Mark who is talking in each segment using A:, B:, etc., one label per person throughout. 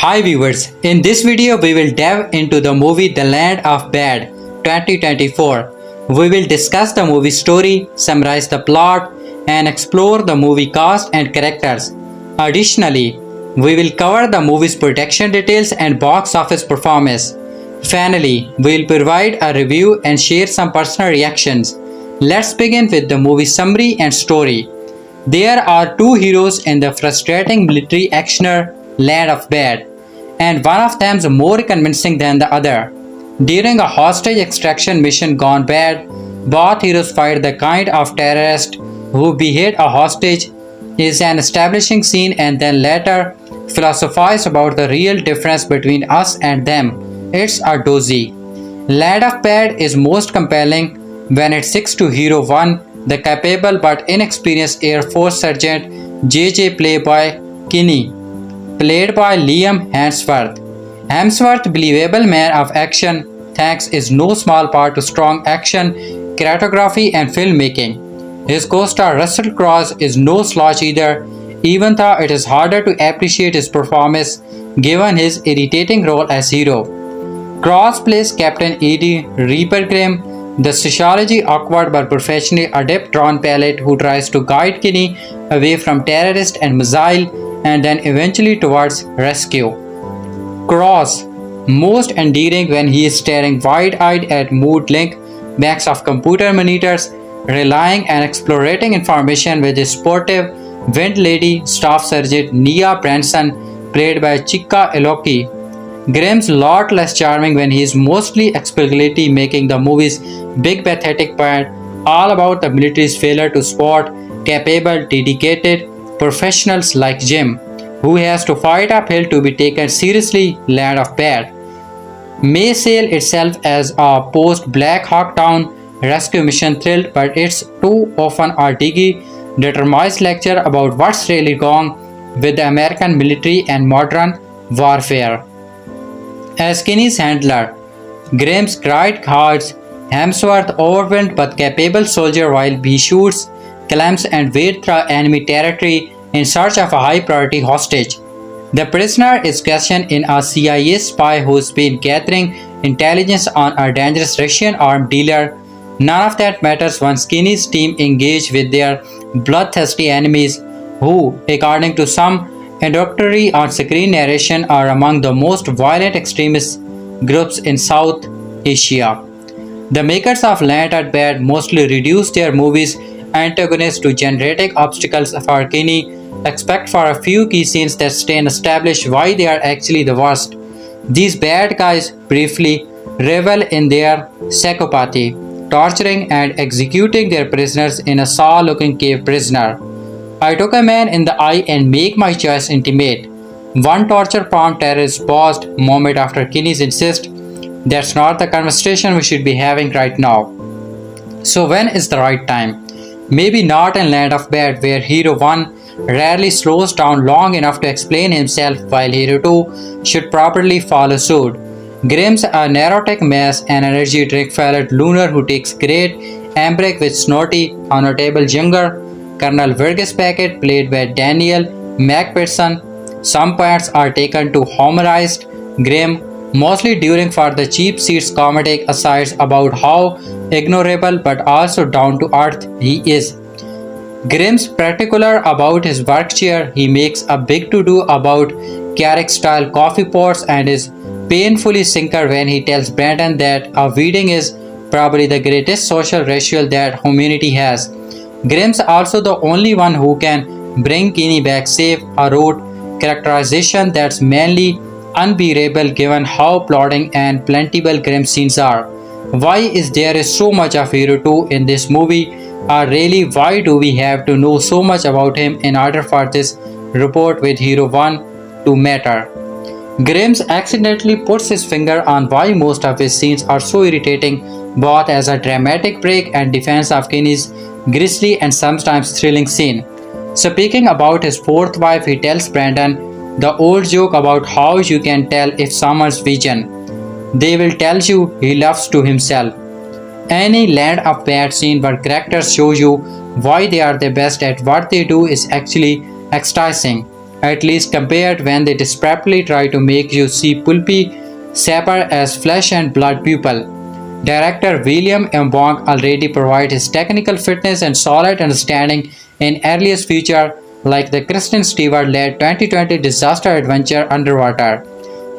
A: Hi viewers, in this video we will delve into the movie The Land of Bad 2024. We will discuss the movie story, summarize the plot, and explore the movie cast and characters. Additionally, we will cover the movie's production details and box office performance. Finally, we will provide a review and share some personal reactions. Let's begin with the movie summary and story. There are two heroes in the frustrating military actioner Land of Bad, and one of them is more convincing than the other. During a hostage extraction mission gone bad, both heroes fight the kind of terrorist who behead a hostage is an establishing scene and then later philosophize about the real difference between us and them. It's a dozy. Land of Bad is most compelling when it sticks to Hero 1, the capable but inexperienced Air Force Sergeant JJ played by Liam Hemsworth. Hemsworth, believable man of action, thanks is no small part to strong action, choreography and filmmaking. His co-star Russell Crowe is no slouch either, even though it is harder to appreciate his performance given his irritating role as hero. Crowe plays Captain Eddie Reaper Grimm, the socially awkward but professionally adept drone pilot who tries to guide Kinney away from terrorists and missile and then eventually towards rescue. Crowe, most endearing when he is staring wide-eyed at mood link backs of computer monitors, relying and exploring information with his sportive Wind Lady Staff Sergeant Nia Branson, played by Chika Eloki. Grimm's lot less charming when he is mostly explicitly making the movie's big pathetic point all about the military's failure to spot capable, dedicated professionals like Jim, who has to fight uphill to be taken seriously. Land of Bad may sell itself as a post-Black Hawk Down rescue mission thrill, but it's too often a diggy, determined lecture about what's really wrong with the American military and modern warfare. As Kinney's handler, Grimm's great guards Hemsworth overwhelmed but capable soldier while he shoots, climbs and wades through enemy territory in search of a high-priority hostage. The prisoner is questioned in a CIA spy who's been gathering intelligence on a dangerous Russian arms dealer. None of that matters once Kinney's team engage with their bloodthirsty enemies, who, according to some introductory on-screen narration, are among the most violent extremist groups in South Asia. The makers of Land of Bad mostly reduce their movie's antagonists to generic obstacles for Kinney, except for a few key scenes that stay and establish why they are actually the worst. These bad guys briefly revel in their psychopathy, torturing and executing their prisoners in a saw-looking cave prisoner. I took a man in the eye and make my choice intimate. One torture-prone terrorist paused a moment after Kinney's insist, "That's not the conversation we should be having right now." So when is the right time? Maybe not in Land of Bad, where Hero 1 rarely slows down long enough to explain himself, while Hero 2 should properly follow suit. Grimm's a neurotic mess, an energy drink-filled loner who takes great umbrage with snotty, unnotable younger Colonel Vergis Packet, played by Daniel McPherson. Some points are taken to humorize Grimm, mostly during for the cheap seats comedic asides about how ignorable but also down to earth he is. Grimm's particular about his work chair, he makes a big to-do about Carrick style coffee pots and is painfully cynical when he tells Brandon that a wedding is probably the greatest social ritual that humanity has. Grimm's also the only one who can bring Kinney back safe, a rote characterization that's mainly unbearable given how plodding and plentiful Grimm's scenes are. Why is there so much of Hero 2 in this movie? Or really, why do we have to know so much about him in order for this report with Hero 1 to matter? Grimm's accidentally puts his finger on why most of his scenes are so irritating, both as a dramatic break and defense of Kinney's grisly and sometimes thrilling scene. Speaking about his fourth wife, he tells Brandon the old joke about how you can tell if someone's vision. They will tell you he loves to himself. Any Land of Bad scene where characters show you why they are the best at what they do is actually exercising. at least compared when they desperately try to make you see pulpy sapper as flesh and blood pupil. Director William M. Wong already provided his technical fitness and solid understanding in earliest feature like the Kristen Stewart-led 2020 disaster adventure Underwater.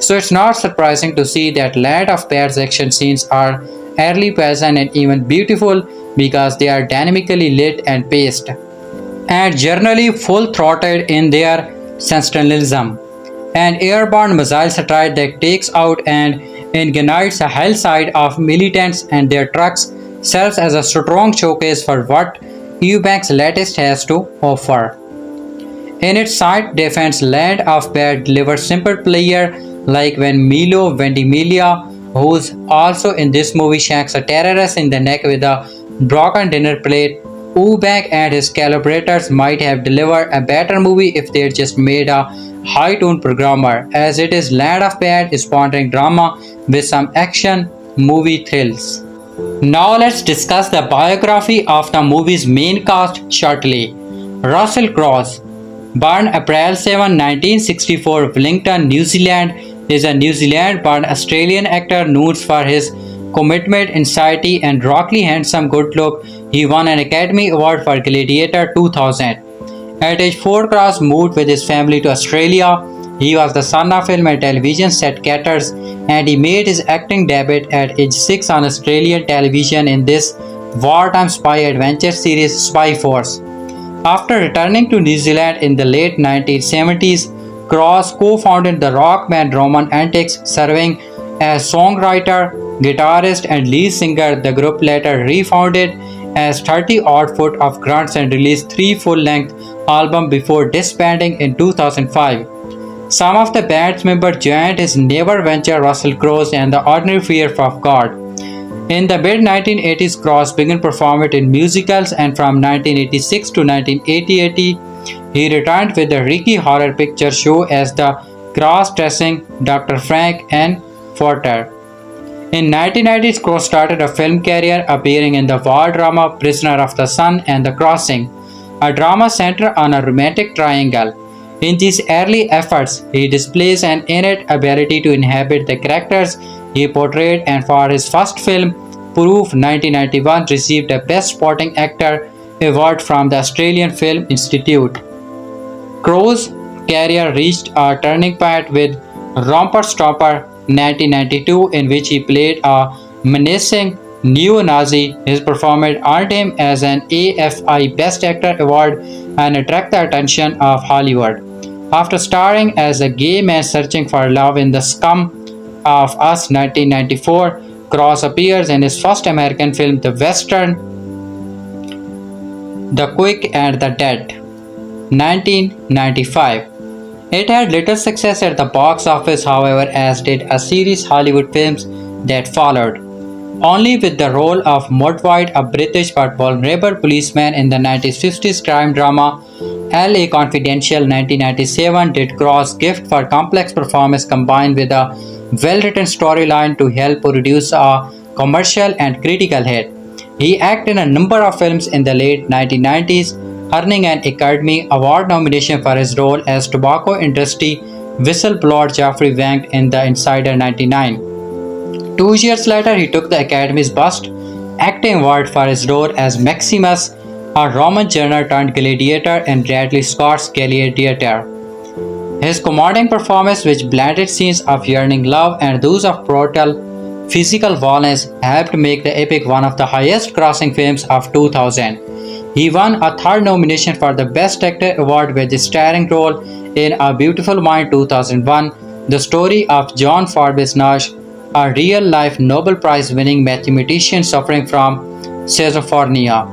A: So it's not surprising to see that Land of Pets action scenes are early pleasant and even beautiful because they are dynamically lit and paced, and generally full-throated in their sensationalism. An airborne missile satellite that takes out and ignites a hillside of militants and their trucks serves as a strong showcase for what Eubank's latest has to offer. In its side defense, Land of Bad delivers simple player like when Milo Ventimiglia, who's also in this movie, shanks a terrorist in the neck with a broken dinner plate. Eubank and his collaborators might have delivered a better movie if they had just made a high-tone programmer, as it is Land of Bad is pondering drama with some action movie thrills. Now let's discuss the biography of the movie's main cast shortly. Russell Crowe, born April 7, 1964, Wellington, New Zealand, is a New Zealand-born Australian actor known for his commitment, insight, and rockily handsome good look. He won an Academy Award for Gladiator 2000. At age 4, Crowe moved with his family to Australia. He was the son of film and television set cutters, and he made his acting debut at age 6 on Australian television in this wartime spy adventure series Spy Force. After returning to New Zealand in the late 1970s, Crowe co-founded the rock band Roman Antics, serving as songwriter, guitarist, and lead singer. The group later refounded as 30 Odd Foot of Grunts and released 3 full-length albums before disbanding in 2005. Some of the band's members joined his neighbor venture Russell Crowe and the Ordinary Fear of God. In the mid-1980s, Crowe began performing in musicals, and from 1986 to 1988, he returned with the Ricky Horror Picture Show as the cross-dressing Dr. Frank N. Forter. In 1990s, Crowe started a film career appearing in the war drama Prisoner of the Sun and The Crossing, a drama centered on a romantic triangle. In these early efforts, he displays an innate ability to inhabit the characters he portrayed, and for his first film, Proof 1991, received a Best Supporting Actor award from the Australian Film Institute. Crowe's career reached a turning point with Romper Stopper 1992, in which he played a menacing neo-Nazi. His performance earned him as an AFI Best Actor award and attracted the attention of Hollywood. After starring as a gay man searching for love in The Scum of Us 1994, Crowe appears in his first American film, the Western The Quick and the Dead, 1995. It had little success at the box office, however, as did a series Hollywood films that followed. Only with the role of Mudwide, a British but vulnerable policeman in the 1950s crime drama LA Confidential 1997, did Crowe's gift for complex performance combined with a well-written storyline to help produce a commercial and critical hit. He acted in a number of films in the late 1990s, earning an Academy Award nomination for his role as tobacco industry whistleblower Jeffrey Wang in The Insider 99. 2 years later, he took the Academy's Best Acting Award for his role as Maximus, a Roman general turned gladiator in Ridley Scott's Gladiator. His commanding performance, which blended scenes of yearning love and those of brutal physical violence, helped make the epic one of the highest-grossing films of 2000. He won a third nomination for the Best Actor award with his starring role in A Beautiful Mind 2001, the story of John Forbes Nash, a real-life Nobel Prize-winning mathematician suffering from schizophrenia.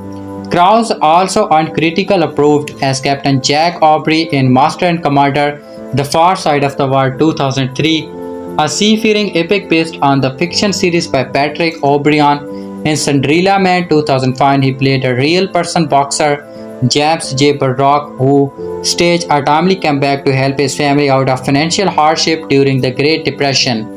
A: Crowe also earned critical approved as Captain Jack Aubrey in Master and Commander The Far Side of the World 2003, a seafaring epic based on the fiction series by Patrick O'Brien. In Cinderella Man 2005, he played a real-person boxer, James J. Burdock, who staged a timely comeback to help his family out of financial hardship during the Great Depression.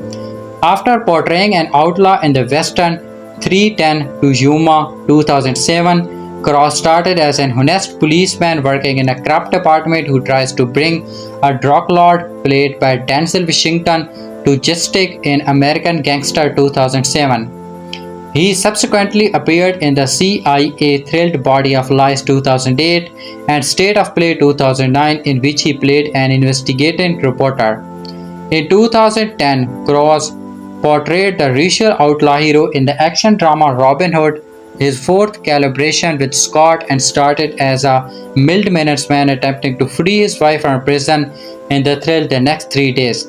A: After portraying an outlaw in the Western 310 to Yuma 2007, Cross started as an honest policeman working in a corrupt department who tries to bring a drug lord, played by Denzel Washington, to justice in American Gangster 2007. He subsequently appeared in the CIA thrilled Body of Lies 2008 and State of Play 2009, in which he played an investigating reporter. In 2010, Cross portrayed the racial outlaw hero in the action drama Robin Hood, his fourth collaboration with Scott, and started as a mild-mannered man attempting to free his wife from prison in the thrill The Next 3 Days.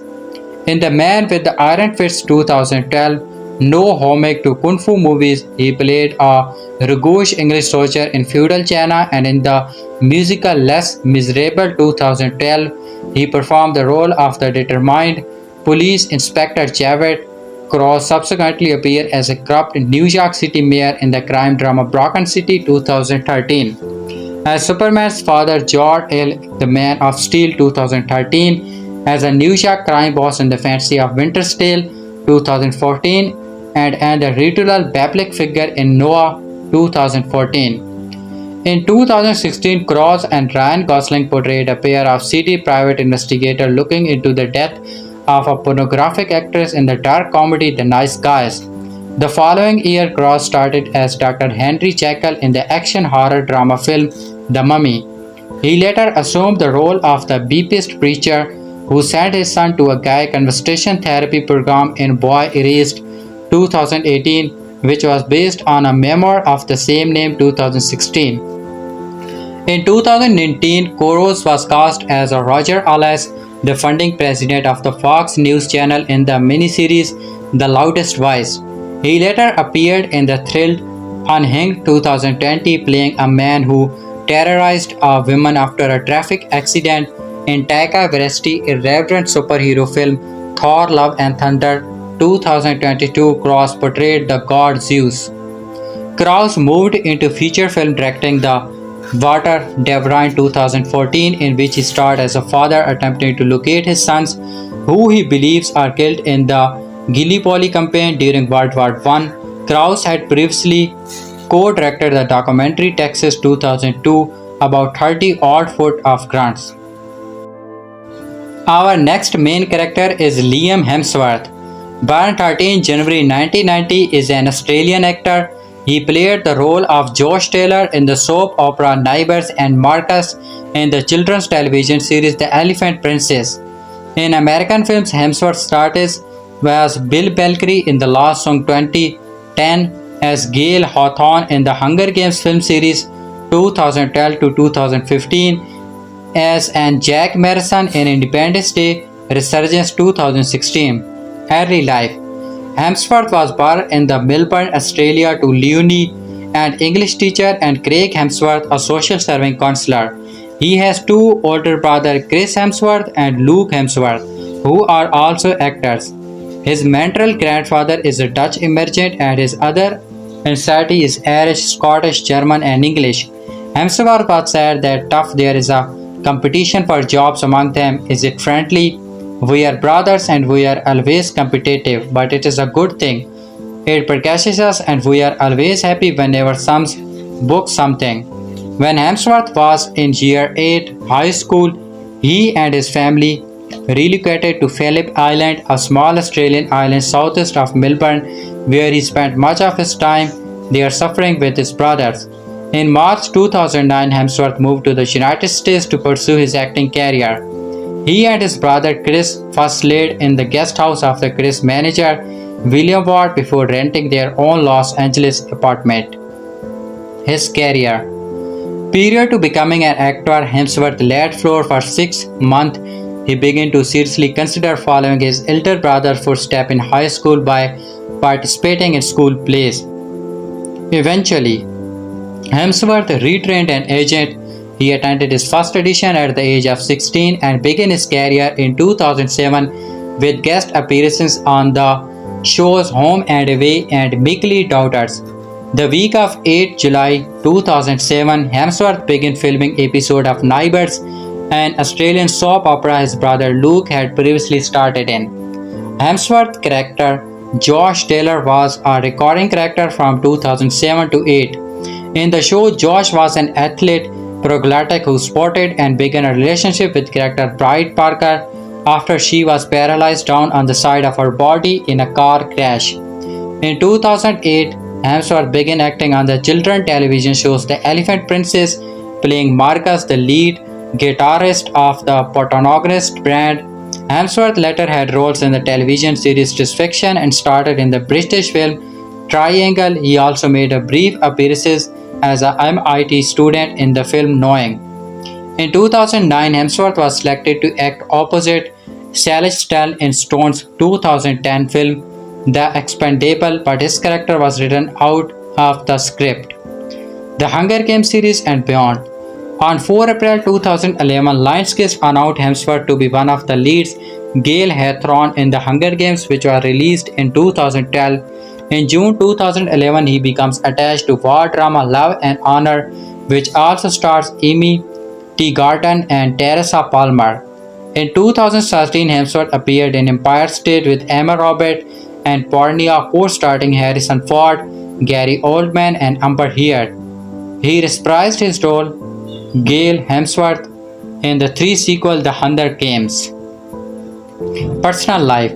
A: In The Man with the Iron Fist 2012, no homage to Kung Fu movies, he played a roguish English soldier in feudal China, and in the musical Les Miserables 2012, he performed the role of the determined police inspector Javed. Cross subsequently appeared as a corrupt New York City mayor in the crime drama Broken City 2013. As Superman's father Jor-El, the Man of Steel 2013, as a New York crime boss in The Fantasy of Winter's Tale 2014, and a ritual biblical figure in Noah 2014. In 2016, Cross and Ryan Gosling portrayed a pair of seedy private investigators looking into the death of a pornographic actress in the dark comedy The Nice Guys. The following year, Cross started as Dr. Henry Jekyll in the action horror drama film The Mummy. He later assumed the role of the Baptist preacher who sent his son to a gay conversation therapy program in Boy Erased 2018, which was based on a memoir of the same name 2016. In 2019, Cross was cast as Roger Ailes, the founding president of the Fox News channel, in the miniseries The Loudest Voice. He later appeared in the thrilled Unhinged 2020, playing a man who terrorized a woman after a traffic accident in Taika Waititi's irreverent superhero film Thor: Love and Thunder 2022. Cross portrayed the god Zeus. Cross moved into feature film directing The Water Devrine 2014, in which he starred as a father attempting to locate his sons, who he believes are killed in the Gallipoli campaign during World War I. Cross had previously co-directed the documentary Texas 2002 about 30 odd foot of grunts. Our next main character is Liam Hemsworth. Born 13 January 1990, is an Australian actor. He played the role of Josh Taylor in the soap opera Neighbours and Marcus in the children's television series The Elephant Princess. In American films, Hemsworth starred as Bill Belcry in The Lost Song 2010, as Gail Hawthorne in the Hunger Games film series 2012 to 2015, as and Jack Morrison in Independence Day Resurgence 2016. Early life. Hemsworth was born in the Melbourne, Australia, to Leonie, an English teacher, and Craig Hemsworth, a social serving counselor. He has two older brothers, Chris Hemsworth and Luke Hemsworth, who are also actors. His maternal grandfather is a Dutch immigrant, and his other ancestry is Irish, Scottish, German, and English. Hemsworth was said that tough there is a competition for jobs among them. Is it friendly? We are brothers and we are always competitive, but it is a good thing. It percusses us and we are always happy whenever some book something. When Hemsworth was in year 8 high school, he and his family relocated to Phillip Island, a small Australian island southeast of Melbourne, where he spent much of his time there suffering with his brothers. In March 2009, Hemsworth moved to the United States to pursue his acting career. He and his brother Chris first stayed in the guest house of the Chris manager William Ward before renting their own Los Angeles apartment. His career. Prior to becoming an actor, Hemsworth laid floor for 6 months. He began to seriously consider following his elder brother's footsteps in high school by participating in school plays. Eventually, Hemsworth retrained an agent. He attended his first audition at the age of 16 and began his career in 2007 with guest appearances on the shows Home and Away and Meekly Daughters. The week of 8 July 2007, Hemsworth began filming episode of Neighbours, an Australian soap opera his brother Luke had previously started in. Hemsworth's character Josh Taylor was a recurring character from 2007 to 8. In the show, Josh was an athlete pragmatic who spotted and began a relationship with character Bride Parker after she was paralyzed down on the side of her body in a car crash. In 2008, Hemsworth began acting on the children's television shows The Elephant Princess, playing Marcus, the lead guitarist of the protagonist band. Hemsworth later had roles in the television series Disfiction and started in the British film Triangle. He also made a brief appearances as a MIT student in the film Knowing. In 2009, Hemsworth was selected to act opposite Celestial in Stone's 2010 film The Expendable, but his character was written out of the script. The Hunger Games series and beyond. On 4 April 2011, Lionsgate announced Hemsworth to be one of the leads, Gale Hathorne, in The Hunger Games, which were released in 2012. In June 2011, he becomes attached to war drama Love and Honor, which also stars Amy Teagarden and Teresa Palmer. In 2013, Hemsworth appeared in Empire State with Emma Roberts and Pornia, co-starring Harrison Ford, Gary Oldman, and Amber Heard. He reprised his role, Gale Hemsworth, in the 3 sequel The Hunger Games. Personal life.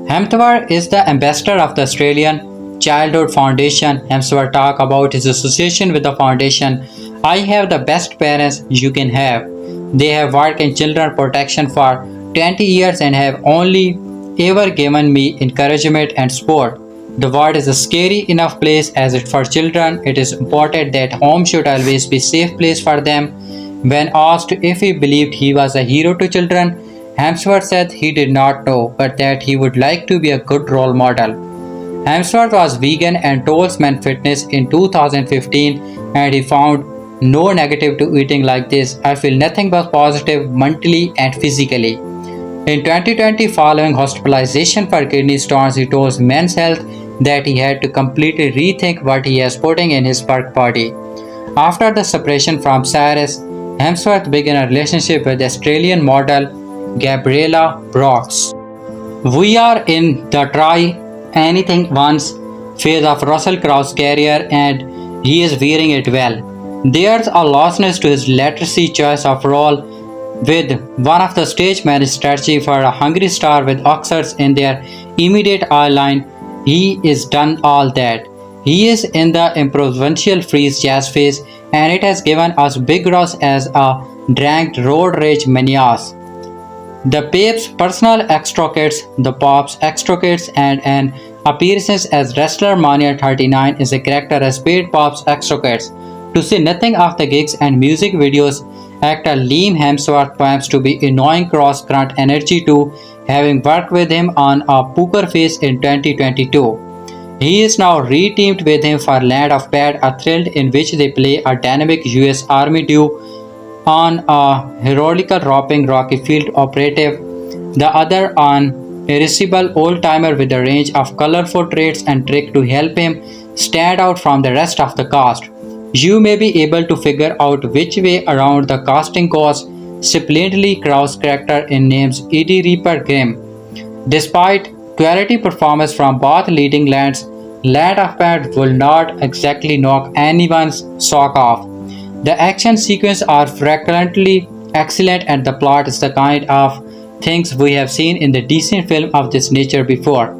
A: Hemsworth is the ambassador of the Australian Childhood Foundation. Hemsworth talked about his association with the foundation. I have the best parents you can have. They have worked in children protection for 20 years and have only ever given me encouragement and support. The world is a scary enough place as it for children. It is important that home should always be a safe place for them. When asked if he believed he was a hero to children, Hemsworth said he did not know, but that he would like to be a good role model. Hemsworth was vegan and told Men Fitness in 2015, and he found no negative to eating like this. I feel nothing but positive mentally and physically. In 2020, following hospitalization for kidney stones, he told Men's Health that he had to completely rethink what he is putting in his work body. After the separation from Cyrus, Hemsworth began a relationship with Australian model Gabriella Brooks. We are in the try anything once phase of Russell Crowe's career, and he is wearing it well. There's a lostness to his literacy choice of role, with one of the stage managed strategy for a hungry star with Oxfords in their immediate eye line. He is done all that. He is in the improvisational freeze jazz phase, and it has given us big roles as a dragged road rage manias. The Pape's personal extricates, the Pop's extricates, and an appearance as wrestler Mania 39 is a character as paid Pop's extricates. To say nothing of the gigs and music videos, actor Liam Hemsworth claims to be annoying cross grunt energy too, having worked with him on a Poker Face in 2022. He is now re-teamed with him for Land of Bad, a thrill in which they play a dynamic US Army duo on a heroical roping Rocky Field operative, the other an irascible old-timer with a range of colorful traits and tricks to help him stand out from the rest of the cast. You may be able to figure out which way around the casting goes. Splendidly Krause's character in names Eddie Reaper Grimm. Despite quality performance from both leading lands, Land of Bad will not exactly knock anyone's sock off. The action sequences are frequently excellent, and the plot is the kind of things we have seen in the decent film of this nature before.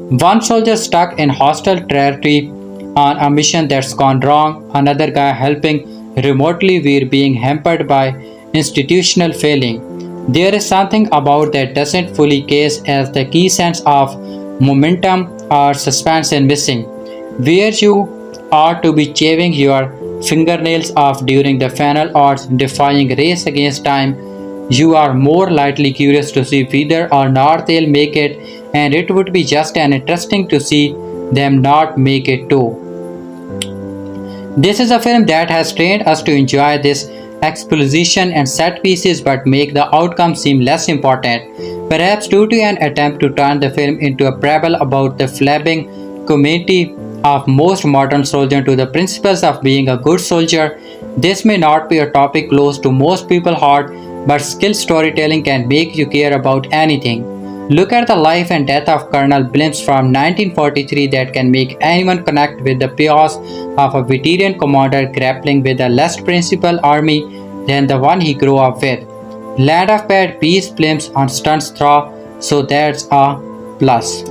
A: One soldier stuck in hostile territory on a mission that's gone wrong, another guy helping remotely we're being hampered by institutional failing. There is something about that doesn't fully case as the key sense of momentum or suspense is missing, where you are to be shaving your fingernails off during the final odds defying race against time. You are more likely curious to see whether or not they'll make it, and it would be just as interesting to see them not make it too. This is a film that has trained us to enjoy this exposition and set pieces but make the outcome seem less important, perhaps due to an attempt to turn the film into a parable about the flabbing community of most modern soldiers to the principles of being a good soldier. This may not be a topic close to most people's heart, but skill storytelling can make you care about anything. Look at the life and death of Colonel Blimps from 1943 that can make anyone connect with the chaos of a veteran commander grappling with a less principled army than the one he grew up with. Land of Bad beats Blimps on stunts through, so that's a plus.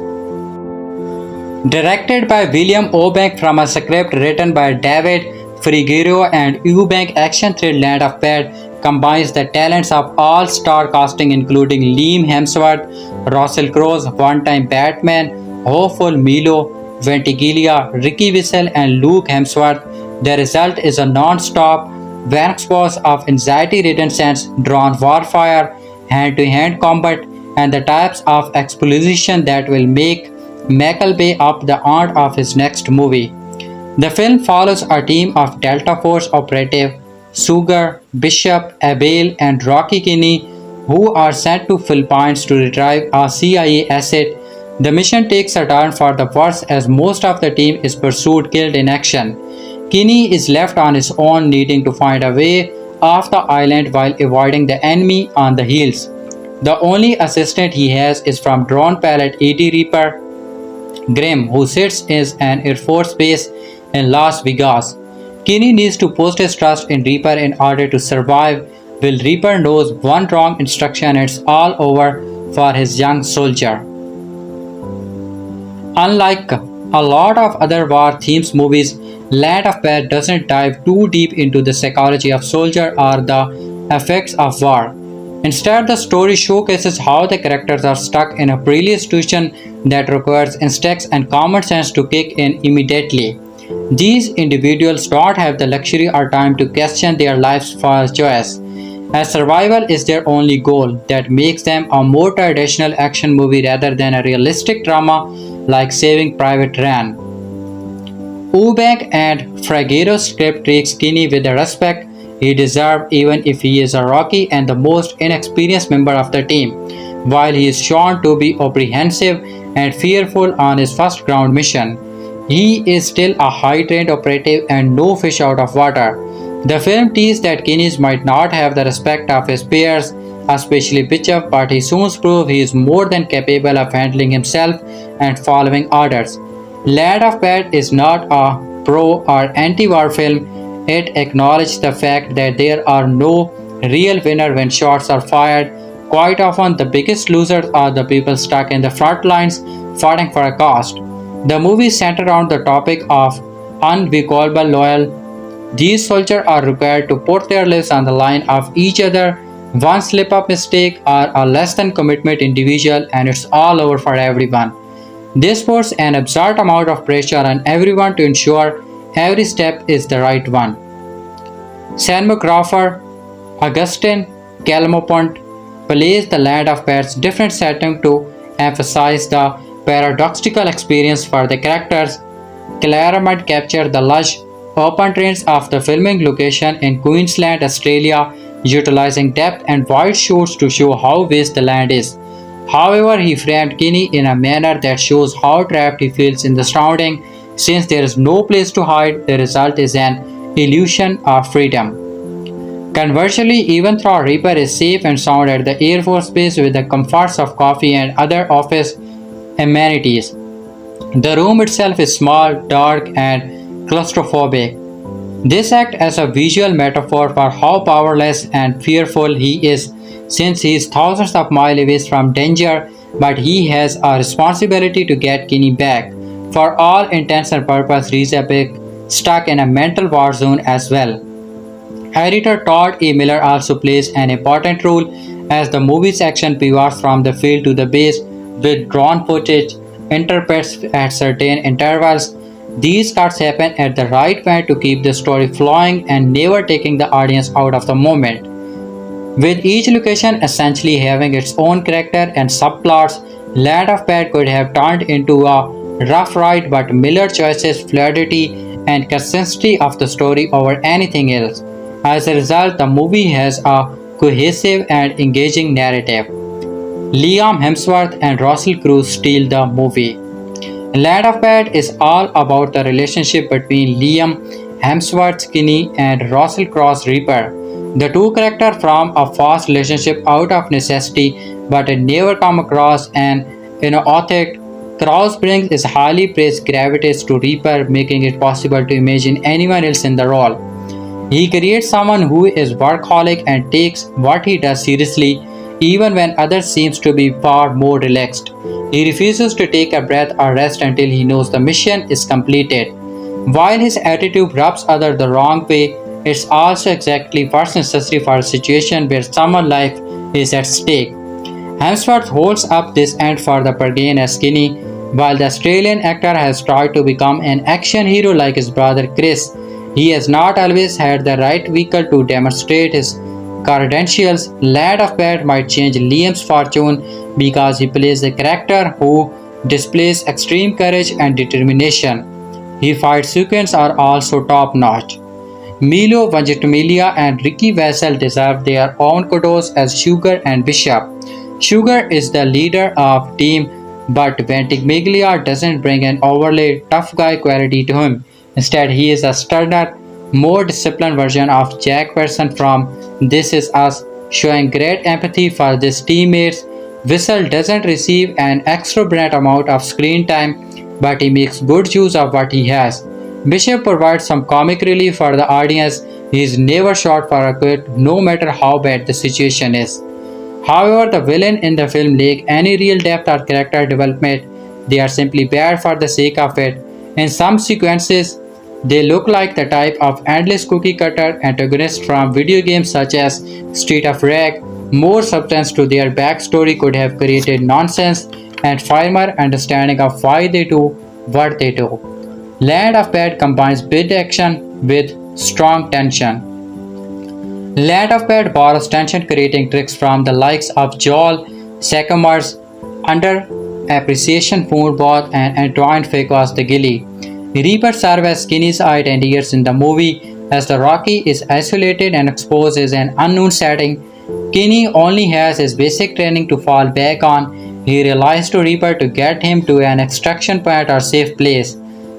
A: Directed by William Eubank from a script written by David Figueroa and Eubank, action thrill Land of Bad combines the talents of all-star casting including Liam Hemsworth, Russell Crowe, one-time Batman, hopeful Milo Ventimiglia, Ricky Whistle, and Luke Hemsworth. The result is a non-stop waxworks of anxiety-ridden scenes, drawn warfare, hand-to-hand combat, and the types of exposition that will make Michael Bay up the ante of his next movie. The film follows a team of Delta Force operative Sugar, Bishop, Abel, and Rocky Kinney who are sent to Philippines to retrieve a CIA asset. The mission takes a turn for the worse as most of the team is pursued killed in action. Kinney is left on his own, needing to find a way off the island while avoiding the enemy on the hills. The only assistant he has is from drone pilot Eddie Reaper Grimm, who sits in an Air Force base in Las Vegas. Kinney needs to post his trust in Reaper in order to survive. Will Reaper knows one wrong instruction and it's all over for his young soldier. Unlike a lot of other war themes movies, Land of Bad doesn't dive too deep into the psychology of soldier or the effects of war. Instead, the story showcases how the characters are stuck in a perilous situation that requires instincts and common sense to kick in immediately. These individuals don't have the luxury or time to question their lives for choice, as survival is their only goal. That makes them a more traditional action movie rather than a realistic drama like Saving Private Ryan. Eubank and Figueroa's script treats Kinney with the respect he deserves even if he is a rookie and the most inexperienced member of the team. While he is shown to be apprehensive and fearful on his first ground mission, he is still a high-trained operative and no fish out of water. The film teases that Kinney might not have the respect of his peers, especially Bishop, but he soon proves he is more than capable of handling himself and following orders. Land of Bad is not a pro or anti-war film. It acknowledges the fact that there are no real winners when shots are fired. Quite often, the biggest losers are the people stuck in the front lines fighting for a cause. The movie centers around the topic of unbreakable loyalty. These soldiers are required to put their lives on the line of each other. One slip-up mistake or a less than commitment individual and it's all over for everyone. This puts an absurd amount of pressure on everyone to ensure every step is the right one. Cinematographer Augustin Calmopont plays the Land of Bad's different setting to emphasize the paradoxical experience for the characters. Claremont captured the lush, open terrains of the filming location in Queensland, Australia, utilizing depth and wide shots to show how vast the land is. However, he framed Kinney in a manner that shows how trapped he feels in the surrounding. Since there is no place to hide, the result is an illusion of freedom. Conversely, even though Reaper is safe and sound at the Air Force Base with the comforts of coffee and other office amenities, the room itself is small, dark, and claustrophobic. This acts as a visual metaphor for how powerless and fearful he is, since he is thousands of miles away from danger, but he has a responsibility to get Kinney back. For all intents and purposes, he is stuck in a mental war zone as well. Editor Todd A. Miller also plays an important role as the movie's action pivots from the field to the base with drone footage intercepts at certain intervals. These cuts happen at the right point to keep the story flowing and never taking the audience out of the moment. With each location essentially having its own character and subplots, Land of Bad could have turned into a rough ride, but Miller chooses fluidity and consistency of the story over anything else. As a result, the movie has a cohesive and engaging narrative. Liam Hemsworth and Russell Crowe steal the movie. Land of Bad is all about the relationship between Liam Hemsworth Kinney and Russell Crowe's Reaper. The two characters form a fast relationship out of necessity, but it never come across an authentic. Krauss brings his highly praised gravitas to Reaper, making it possible to imagine anyone else in the role. He creates someone who is workaholic and takes what he does seriously, even when others seems to be far more relaxed. He refuses to take a breath or rest until he knows the mission is completed. While his attitude rubs others the wrong way, it's also exactly what's necessary for a situation where someone's life is at stake. Hemsworth holds up this end for the bargain as Skinny, while the Australian actor has tried to become an action hero like his brother Chris. He has not always had the right vehicle to demonstrate his credentials. Lad of Bad might change Liam's fortune because he plays a character who displays extreme courage and determination. His fight sequences are also top notch. Milo Ventimiglia and Ricky Vessel deserve their own kudos as Sugar and Bishop. Sugar is the leader of team, but Ventimiglia doesn't bring an overly tough guy quality to him. Instead, he is a sterner, more disciplined version of Jack Pearson from This Is Us, showing great empathy for his teammates. Whistle doesn't receive an exorbitant amount of screen time, but he makes good use of what he has. Bishop provides some comic relief for the audience. He is never short for a quip, no matter how bad the situation is. However, the villain in the film lack any real depth or character development. They are simply bad for the sake of it. In some sequences, they look like the type of endless cookie cutter antagonist from video games such as Street of Rage. More substance to their backstory could have created nonsense and firmer understanding of why they do what they do. Land of Bad combines big action with strong tension. Land of Bad borrows tension creating tricks from the likes of Joel Sakamar's Under Appreciation Moonboth and Antoine Fuqua's The Gilly. Reaper serves as Skinny's eyes and ears in the movie as the Rocky is isolated and exposed in an unknown setting. Skinny only has his basic training to fall back on. He relies to Reaper to get him to an extraction point or safe place.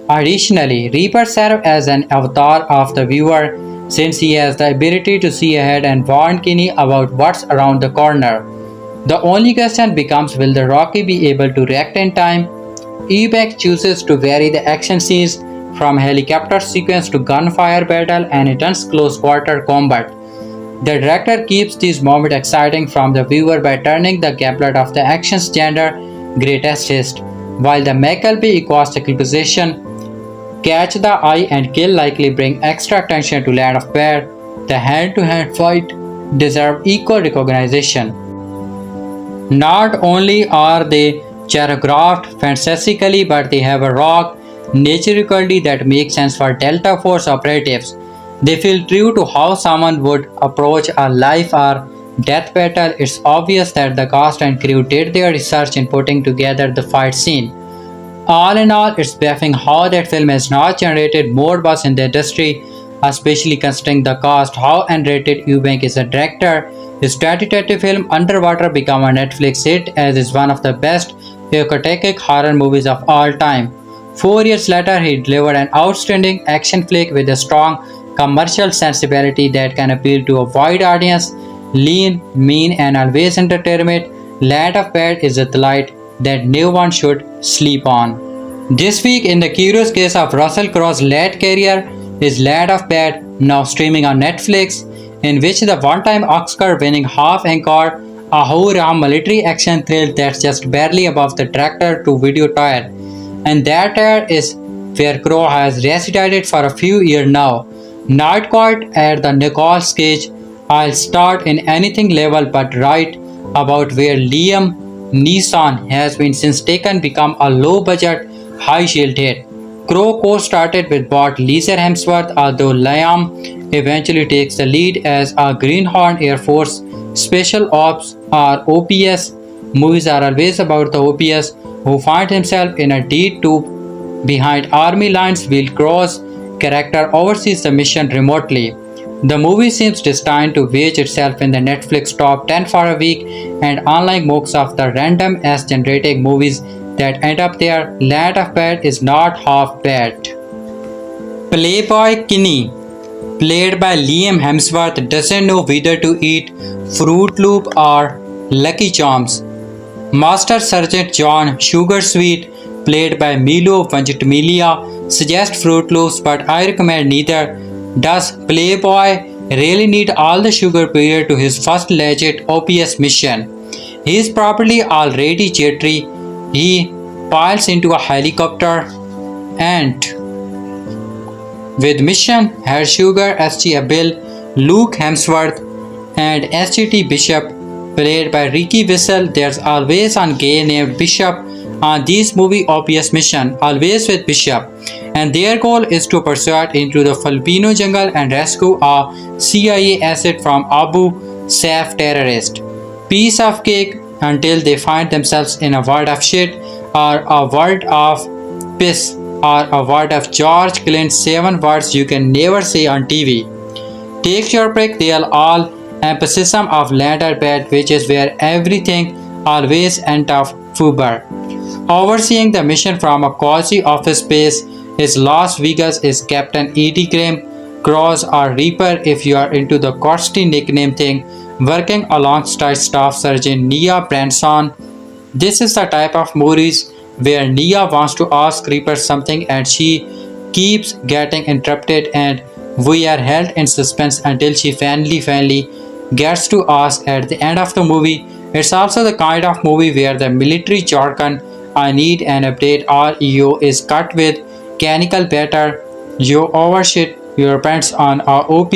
A: Additionally, Reaper serves as an avatar of the viewer since he has the ability to see ahead and warn Skinny about what's around the corner. The only question becomes, will the Rocky be able to react in time? Eubank chooses to vary the action scenes from helicopter sequence to gunfire battle and intense close quarter combat. The director keeps these moments exciting from the viewer by turning the gauntlet of the action's genre greatest hits, while the McKelvey acoustic position Catch the Eye and Kill likely bring extra attention to Land of Bad. The hand-to-hand fight deserve equal recognition. Not only are they choreographed fantastically, but they have a raw nature quality that makes sense for Delta Force operatives. They feel true to how someone would approach a life or death battle. It's obvious that the cast and crew did their research in putting together the fight scene. All in all, it's baffling how that film has not generated more buzz in the industry, especially considering the cast, how underrated Eubank is a director. His 2020 film Underwater became a Netflix hit as is one of the best economic horror movies of all time. 4 years later, he delivered an outstanding action flick with a strong commercial sensibility that can appeal to a wide audience. Lean, mean, and always entertainment, Land of Bad is a delight that no one should sleep on. This week, in the curious case of Russell Crowe's late career, is Land of Bad, now streaming on Netflix, in which the one-time Oscar-winning half-anchored Ahu Ram military action thrill that's just barely above the director-to-video tier. And that tier is where Crowe has resided for a few years now. Not quite at the Nicolas Cage, I'll start in anything level, but right about where Liam Neeson has been since Taken become a low-budget, high-shield hit. Crowe co-started with both Liam Hemsworth, although Liam eventually takes the lead as a Greenhorn Air Force Special Ops or OPS. Movies are always about the OPS who find himself in a deep tube behind army lines while Crowe's character oversees the mission remotely. The movie seems destined to wedge itself in the Netflix top 10 for a week, and unlike most of the random ass generating movies that end up there, Land of Bad is not half bad. Playboy Kenny. played by Liam Hemsworth, doesn't know whether to eat Fruit Loop or Lucky Charms. Master Sergeant John Sugarsweet, played by Milo Ventimiglia, suggests Fruit Loops, but I recommend neither. Does Playboy really need all the sugar period to his first legit OPS mission? He is probably already jittery. He piles into a helicopter and with mission head Sugar SG Abill, Luke Hemsworth, and SGT Bishop, played by Ricky Whistle. There's always a gay named Bishop on these movie OPS mission, always with Bishop, and their goal is to pursuit into the Filipino jungle and rescue a CIA asset from Abu Sayyaf terrorist. Piece of cake until they find themselves in a world of shit or a world of piss or a word of George Clinton's 7 words you can never say on TV. Take your pick, they are all emphasis of land or bed, which is where everything always ends up Fuber. Overseeing the mission from a cozy office space is Las Vegas is Captain E.D. Grimm, Cross or Reaper if you are into the costly nickname thing, working alongside Staff Sergeant Nia Branson. This is the type of movies where Nia wants to ask Reaper something and she keeps getting interrupted and we are held in suspense until she finally gets to ask at the end of the movie. It's also the kind of movie where the military jargon "I need an update" or "EO" is cut with canical batter. You overshit your pants on a OP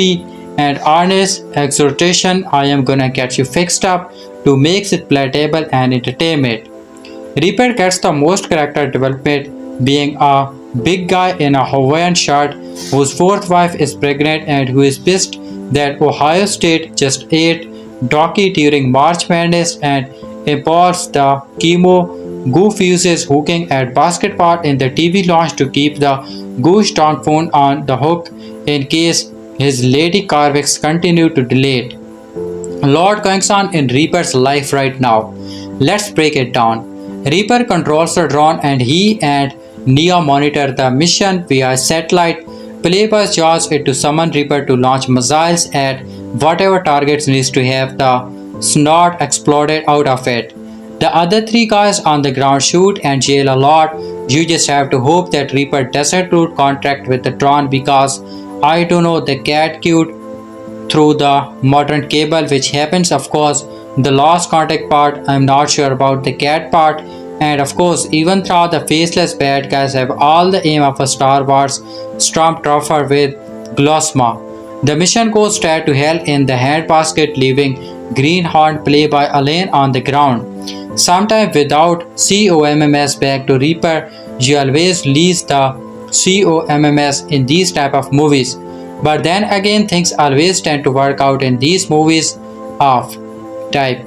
A: and earnest exhortation "I am gonna get you fixed up" to make it palatable and entertainment. Reaper gets the most character development, being a big guy in a Hawaiian shirt whose fourth wife is pregnant and who is pissed that Ohio State just ate Docky during March Madness and imports the chemo Goof uses hooking at basketball in the TV launch to keep the Goose Town phone on the hook in case his lady Carvix continue to delay it. A lot going on in Reaper's life right now. Let's break it down. Reaper controls the drone and he and Nia monitor the mission via satellite. Playboy's job is to summon Reaper to launch missiles at whatever targets needs to have the snot exploded out of it. The other 3 guys on the ground shoot and jail a lot. You just have to hope that Reaper doesn't lose contact with the drone because I don't know the cat cute through the modern cable, which happens of course. The lost contact part, I'm not sure about the cat part, and of course, even though the faceless bad guys have all the aim of a Star Wars Stormtrooper with Glosma. The mission goes straight to hell in the handbasket, leaving Greenhorn Playboy alone on the ground. Sometime without COMMS back to Reaper, you always lose the COMMS in these type of movies. But then again, things always tend to work out in these movies of type.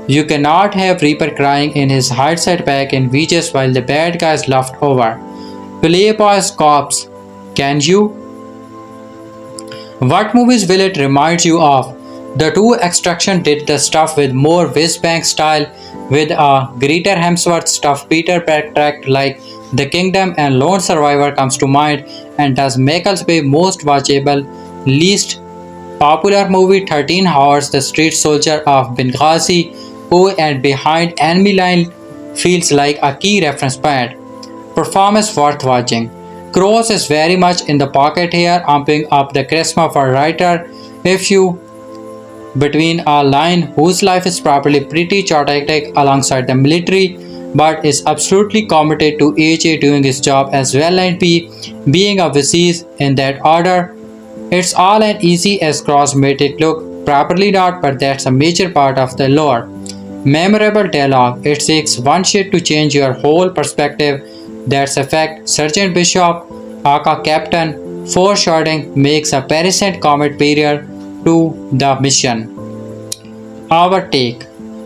A: You cannot have Reaper crying in his hindsight back in Vegas while the bad guys laughed over. Playboy's Cops. Can you? What movies will it remind you of? The 2 Extraction did the stuff with more whiz-bang style with a greater Hemsworth stuff. Peter Patrick like The Kingdom and Lone Survivor comes to mind, and does Macclesby most watchable, least popular movie 13 Hours, The Street Soldier of Benghazi. Oh, and Behind Enemy Line feels like a key reference point. Performance worth watching. Cross is very much in the pocket here, amping up the charisma for a writer. If you between a line whose life is probably pretty chaotic alongside the military, but is absolutely committed to AJ doing his job as well and B being a disease in that order. It's all as easy as Cross made it look, properly not, but that's a major part of the lore. Memorable dialogue. It takes one shit to change your whole perspective. That's a fact. Sergeant Bishop, aka Captain, foreshadowing makes a prescient comment period to the mission. Our take.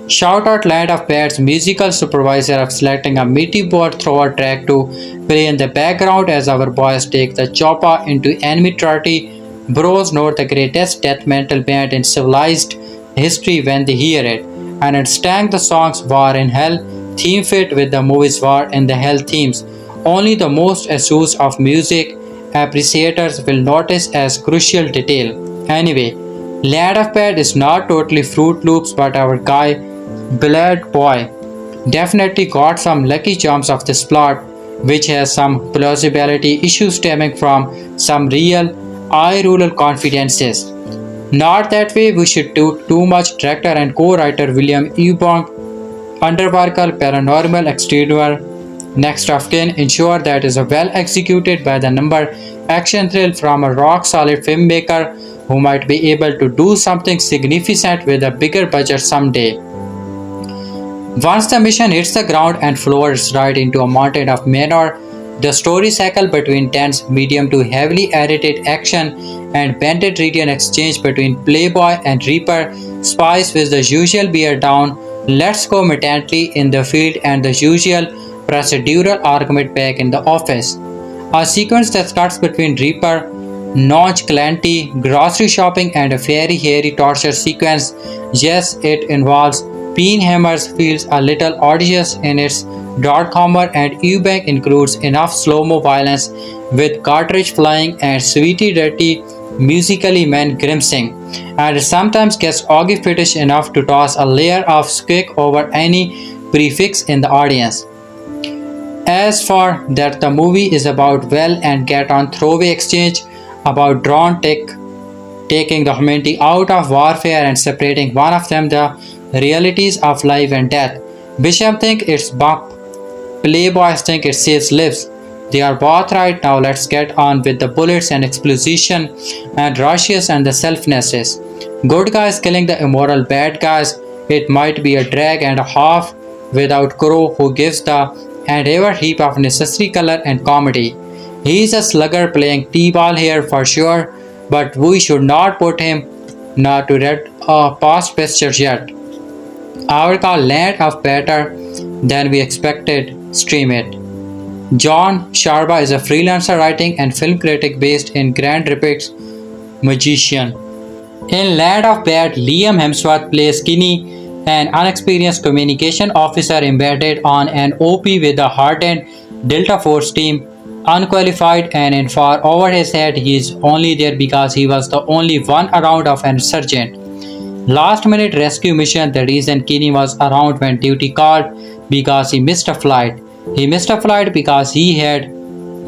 A: Shout out Land of Bad's musical supervisor of selecting a meaty board thrower track to play in the background as our boys take the chopper into enemy territory. Bros know the greatest death metal band in civilized history when they hear it, and it stank the songs War in Hell theme fit with the movie's War in the Hell themes. Only the most astute of music appreciators will notice as crucial detail. Anyway, Land of Bad is not totally Fruit Loops, but our guy, Blade Boy, definitely got some lucky charms of this plot, which has some plausibility issues stemming from some real eye rural confidences. Not that way we should do too much. Director and co-writer William Eubank underworker paranormal exterior next of kin ensure that is a well executed by the number action thrill from a rock solid filmmaker who might be able to do something significant with a bigger budget someday. Once the mission hits the ground and flows right into a mountain of manor, the story cycle between tense, medium to heavily edited action and banded region exchange between Playboy and Reaper spies with the usual bear down, let's go militantly in the field and the usual procedural argument back in the office. A sequence that starts between Reaper, nonchalantly, grocery shopping and a very hairy torture sequence. Yes, it involves Peen Hammers feels a little audacious in its dark humor and Eubank includes enough slow-mo violence with cartridge flying and sweetie dirty musically men grimacing, and it sometimes gets Augie fetish enough to toss a layer of squick over any prefix in the audience. As for that the movie is about well and get on throwaway exchange, about drawn taking the humanity out of warfare and separating one of them the realities of life and death. Bishop think it's bump. Playboys think it saves lives. They are both right. Now let's get on with the bullets and explosion and rushes and the selfnesses. Good guys killing the immoral bad guys. It might be a drag and a half without Crow who gives the and ever heap of necessary color and comedy. He is a slugger playing T-ball here for sure, but we should not put him not to read past pictures yet. Our call Land of Better than we expected. Stream it. John Sharba is a freelancer writing and film critic based in Grand Rapids, Magician. In Land of Bad, Liam Hemsworth plays Kinney, an unexperienced communication officer embedded on an OP with a hardened Delta Force team, unqualified and in far over his head. He is only there because he was the only one around of an sergeant. Last minute rescue mission. The reason Kinney was around when duty called because he missed a flight. He missed a flight because he had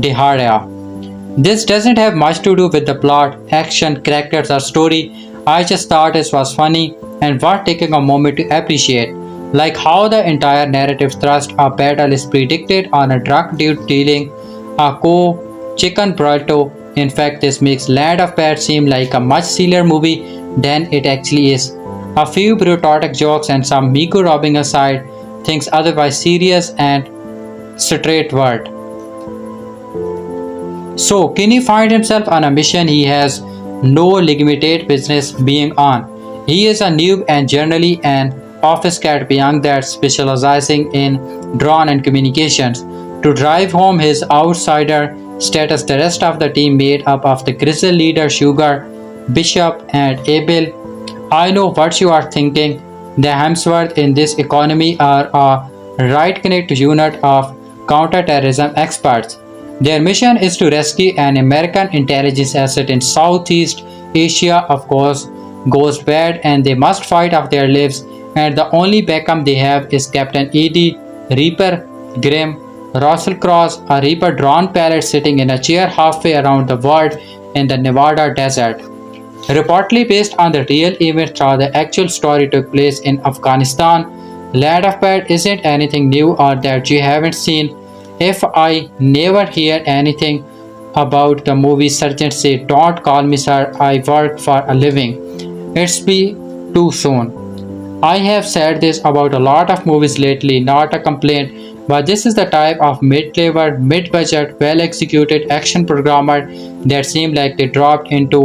A: diarrhea. This doesn't have much to do with the plot, action, characters, or story. I just thought it was funny and worth taking a moment to appreciate. Like how the entire narrative thrust of battle is predicted on a drunk dude stealing a chicken burrito. In fact, this makes Land of Bad seem like a much sillier movie than it actually is. A few brutal jokes and some Miku robbing aside, things otherwise serious and straightforward. So, Kinney finds himself on a mission he has no legitimate business being on. He is a noob and generally an office cat beyond that, specializing in drone and communications. To drive home his outsider status, the rest of the team made up of the grizzled leader Sugar, Bishop, and Abel. I know what you are thinking. The Hemsworth in this economy are a right connect unit of counterterrorism experts. Their mission is to rescue an American intelligence asset in Southeast Asia. Of course, goes bad and they must fight of their lives, and the only backup they have is Captain Eddie, Reaper Grim, Russell Cross, a Reaper drawn pilot sitting in a chair halfway around the world in the Nevada desert. Reportedly based on the real events, how the actual story took place in Afghanistan. Land of Bad isn't anything new or that you haven't seen. If I never hear anything about the movie, Sergeant say, "Don't call me sir, I work for a living." It's be too soon. I have said this about a lot of movies lately, not a complaint, but this is the type of mid-level, mid-budget, well-executed action programmer that seemed like they dropped into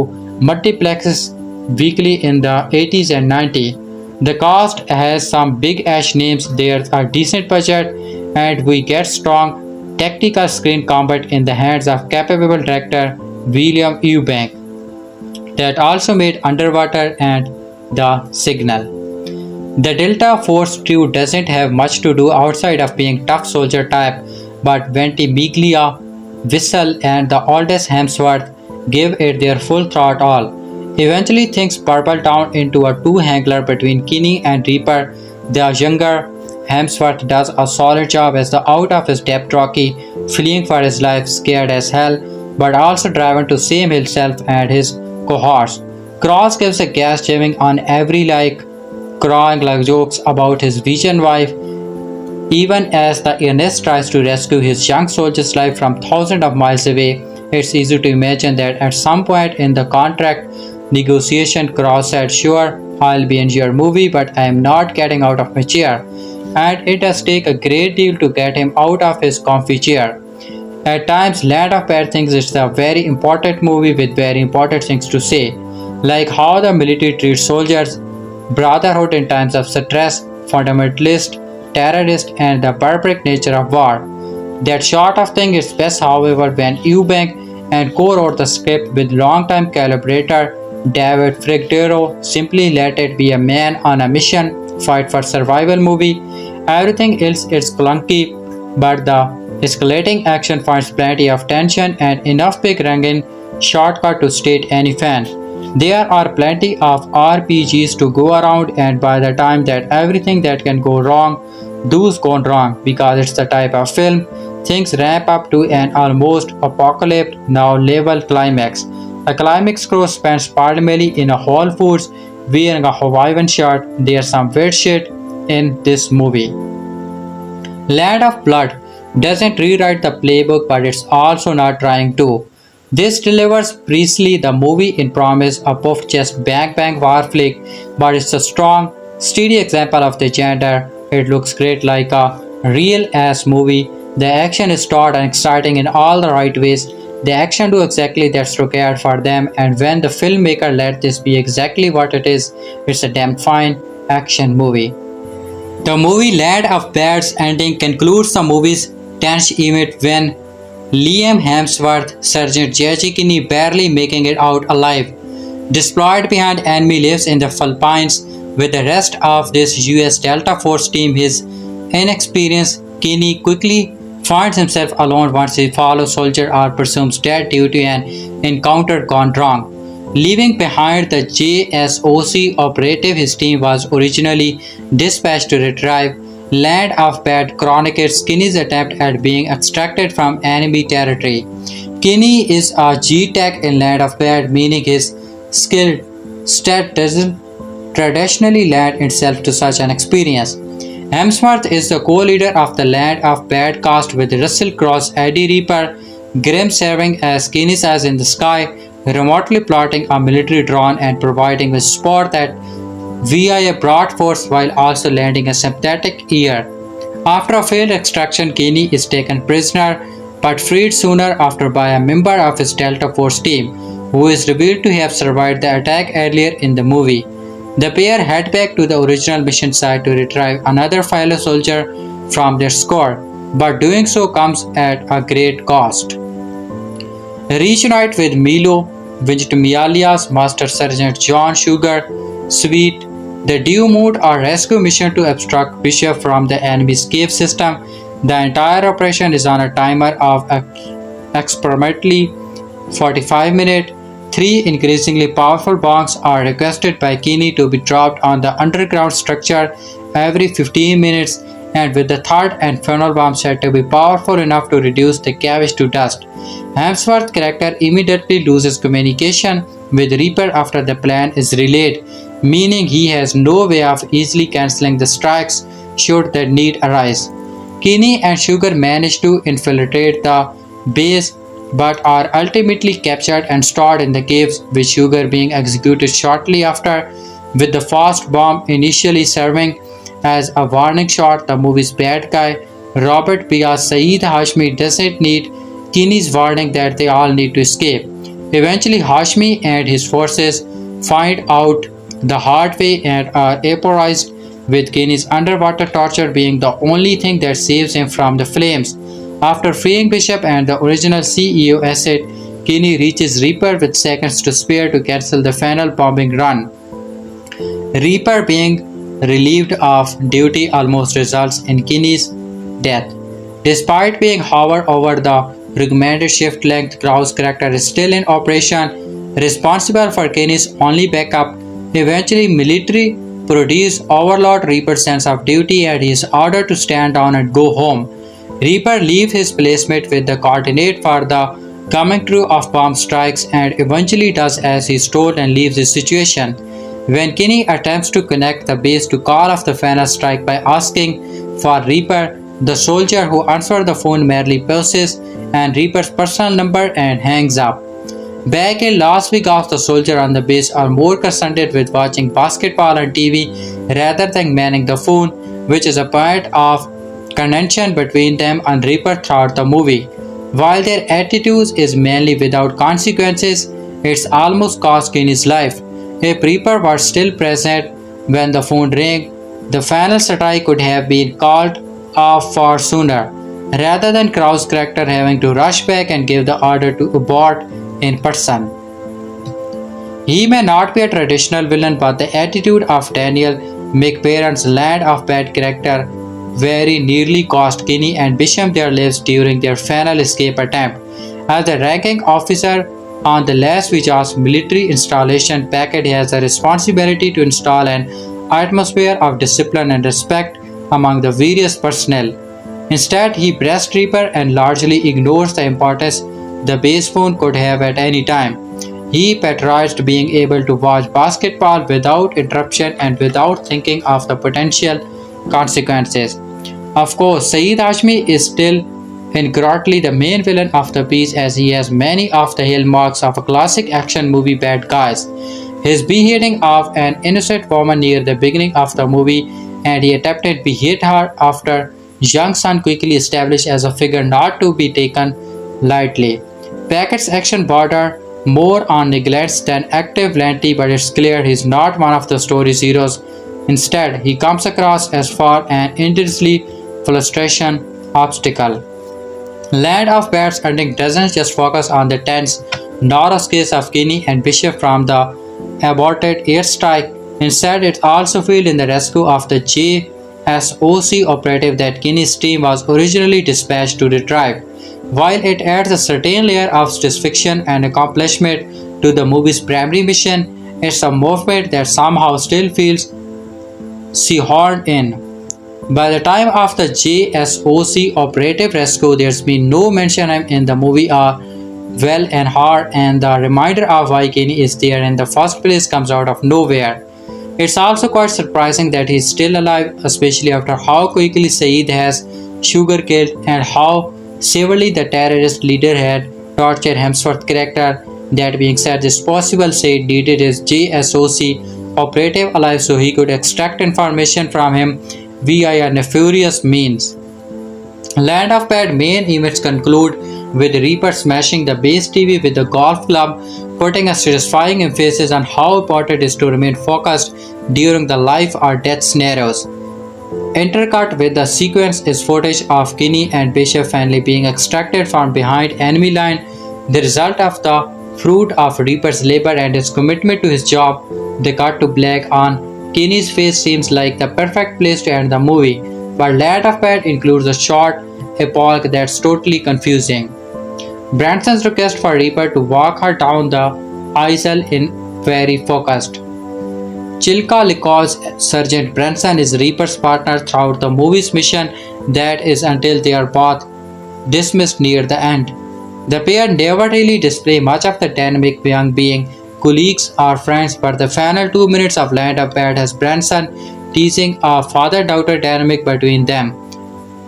A: multiplexes weekly in the 80s and 90s. The cast has some big ash names, there's a decent budget, and we get strong tactical screen combat in the hands of capable director William Eubank that also made Underwater and The Signal. The Delta Force crew doesn't have much to do outside of being tough soldier type, but Ventimiglia Whistle, and the oldest Hemsworth give it their full throttle. Eventually, things purple down into a two-hanger between Kinney and Reaper. The younger Hemsworth does a solid job as the out of his depth jockey, fleeing for his life, scared as hell, but also driven to save himself and his cohorts. Cross gives a gas jamming on every crying like jokes about his vision wife, even as the Ernest tries to rescue his young soldier's life from thousands of miles away. It's easy to imagine that at some point in the contract negotiation, Cross said, "Sure, I'll be in your movie, but I am not getting out of my chair." And it does take a great deal to get him out of his comfy chair. At times, Land of Bad Things is a very important movie with very important things to say, like how the military treats soldiers, brotherhood in times of stress, fundamentalist, terrorist, and the barbaric nature of war. That sort of thing is best, however, when Eubank and co-wrote the script with longtime collaborator David Frigdero. Simply let it be a man on a mission, fight for survival movie. Everything else is clunky, but the escalating action finds plenty of tension and enough big ranging shortcut to state any fan. There are plenty of RPGs to go around, and by the time that everything that can go wrong does gone wrong, because it's the type of film, things ramp up to an almost apocalypse now level climax. The climax crew spends primarily in a Whole Foods wearing a Hawaiian shirt. There's some weird shit in this movie. Land of Blood doesn't rewrite the playbook, but it's also not trying to. This delivers Priestley the movie in promise a puff chest bang bang war flick, but it's a strong, steady example of the gender. It looks great like a real ass movie. The action is taut and exciting in all the right ways. The action do exactly that's required for them, and when the filmmaker let this be exactly what it is, it's a damn fine action movie. The movie Land of Bad's ending concludes the movie's tense event when Liam Hemsworth, Sergeant J.J. Kinney, barely making it out alive, deployed behind enemy, lives in the Philippines with the rest of this US Delta Force team. His inexperienced Kinney quickly finds himself alone once his fellow soldier are presumed dead due to an encounter gone wrong. Leaving behind the JSOC operative his team was originally dispatched to retrieve, Land of Bad chronicles Kinney's attempt at being extracted from enemy territory. Kinney is a G-Tech in Land of Bad, meaning his skill set doesn't traditionally lend itself to such an experience. Hemsworth is the co-leader of the Land of Bad cast with Russell Crowe, Eddie Reaper, Grimm serving as Kinney's eyes in the sky, remotely plotting a military drone and providing with support that via a broad force while also lending a sympathetic ear. After a failed extraction, Kinney is taken prisoner but freed sooner after by a member of his Delta Force team, who is revealed to have survived the attack earlier in the movie. The pair head back to the original mission site to retrieve another fellow soldier from their squad, but doing so comes at a great cost. Reunite with Milo Ventimiglia's Master Sergeant John Sugar Sweet. The due mode a rescue mission to abstract Bishop from the enemy's cave system. The entire operation is on a timer of approximately 45 minutes. 3 increasingly powerful bombs are requested by Kinney to be dropped on the underground structure every 15 minutes, and with the third and final bomb said to be powerful enough to reduce the cabbage to dust. Hemsworth's character immediately loses communication with Reaper after the plan is relayed, meaning he has no way of easily cancelling the strikes should the need arise. Kinney and Sugar manage to infiltrate the base but are ultimately captured and stored in the caves, with Sugar being executed shortly after, with the fast bomb initially serving as a warning shot. The movie's bad guy, Robert Piaz Saeed Hashmi, doesn't need Kinney's warning that they all need to escape. Eventually, Hashmi and his forces find out the hard way and are vaporized, with Kinney's underwater torture being the only thing that saves him from the flames. After freeing Bishop and the original CEO asset, Kinney reaches Reaper with seconds to spare to cancel the final bombing run. Reaper being relieved of duty almost results in Kinney's death. Despite being hovered over the recommended shift length. Krause's character is still in operation, responsible for Kenny's only backup. Eventually, military produce overload Reaper's sense of duty and he is ordered to stand down and go home. Reaper leaves his placement with the coordinate for the coming through of bomb strikes and eventually does as he is told and leaves the situation. When Kenny attempts to connect the base to call off the final strike by asking for Reaper, the soldier who answered the phone merely pauses and Reaper's personal number and hangs up. Back in Las Vegas, the soldiers on the base are more concerned with watching basketball on TV rather than manning the phone, which is a point of contention between them and Reaper throughout the movie. While their attitude is mainly without consequences, it's almost cost Kenny's life. If Reaper was still present when the phone rang, the final strike could have been called off far sooner, rather than Krause's character having to rush back and give the order to abort in person. He may not be a traditional villain, but the attitude of Daniel McBaron's Land of Bad character very nearly cost Kenny and Bishop their lives during their final escape attempt. As the ranking officer on the Las Vegas military installation, Packard has the responsibility to install an atmosphere of discipline and respect among the various personnel. Instead, he breasts Reaper and largely ignores the importance the base phone could have at any time. He patronized being able to watch basketball without interruption and without thinking of the potential consequences. Of course, Saeed Hashmi is still incorrectly the main villain of the piece as he has many of the hallmarks of a classic action movie bad guys. His beheading of an innocent woman near the beginning of the movie and he attempted to behead her after young son quickly established as a figure not to be taken lightly. Packard's action border more on neglects than active vigilante, but it's clear he's not one of the story's heroes. Instead, he comes across as far an intensely frustration obstacle. Land of Bad's ending doesn't just focus on the tense Norris case of Kenny and Bishop from the aborted airstrike. Instead, it also feels in the rescue of the JSOC operative that Kenny's team was originally dispatched to retrieve. While it adds a certain layer of satisfaction and accomplishment to the movie's primary mission, it's a movement that somehow still feels shoehorned in. By the time of the JSOC operative rescue, there's been no mention of him in the movie or well and hard, and the reminder of why Kenny is there in the first place comes out of nowhere. It's also quite surprising that he's still alive, especially after how quickly Saeed has Sugar killed and how severely the terrorist leader had tortured Hemsworth's character. That being said, it's possible Said needed his JSOC operative alive so he could extract information from him via nefarious means. Land of Bad main events conclude with Reaper smashing the base TV with the golf club, putting a satisfying emphasis on how important it is to remain focused during the life or death scenarios. Intercut with the sequence is footage of Kenny and Bishop finally being extracted from behind enemy line, the result of the fruit of Reaper's labor and his commitment to his job. The cut to black on Kenny's face seems like the perfect place to end the movie, but Land of Bad includes a short epilogue that's totally confusing. Branson's request for Reaper to walk her down the aisle is very focused. Chilka recalls Sergeant Branson is Reaper's partner throughout the movie's mission, that is until they are both dismissed near the end. The pair never really display much of the dynamic beyond being colleagues or friends, but the final 2 minutes of Land of Bad has Branson teasing a father-daughter dynamic between them.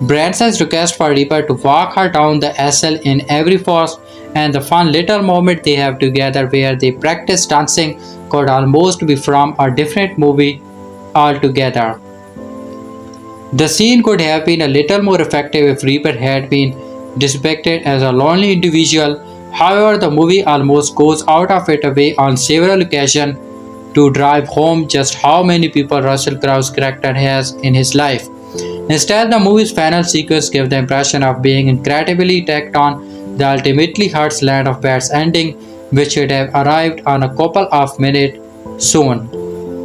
A: Branson's request for Reaper to walk her down the aisle in every force and the fun little moment they have together where they practice dancing could almost be from a different movie altogether. The scene could have been a little more effective if Reaper had been depicted as a lonely individual. However, the movie almost goes out of its way on several occasions to drive home just how many people Russell Crowe's character has in his life. Instead, the movie's final sequence gives the impression of being incredibly tacked on that ultimately hurts Land of Bad's ending, which should have arrived on a couple of minutes soon.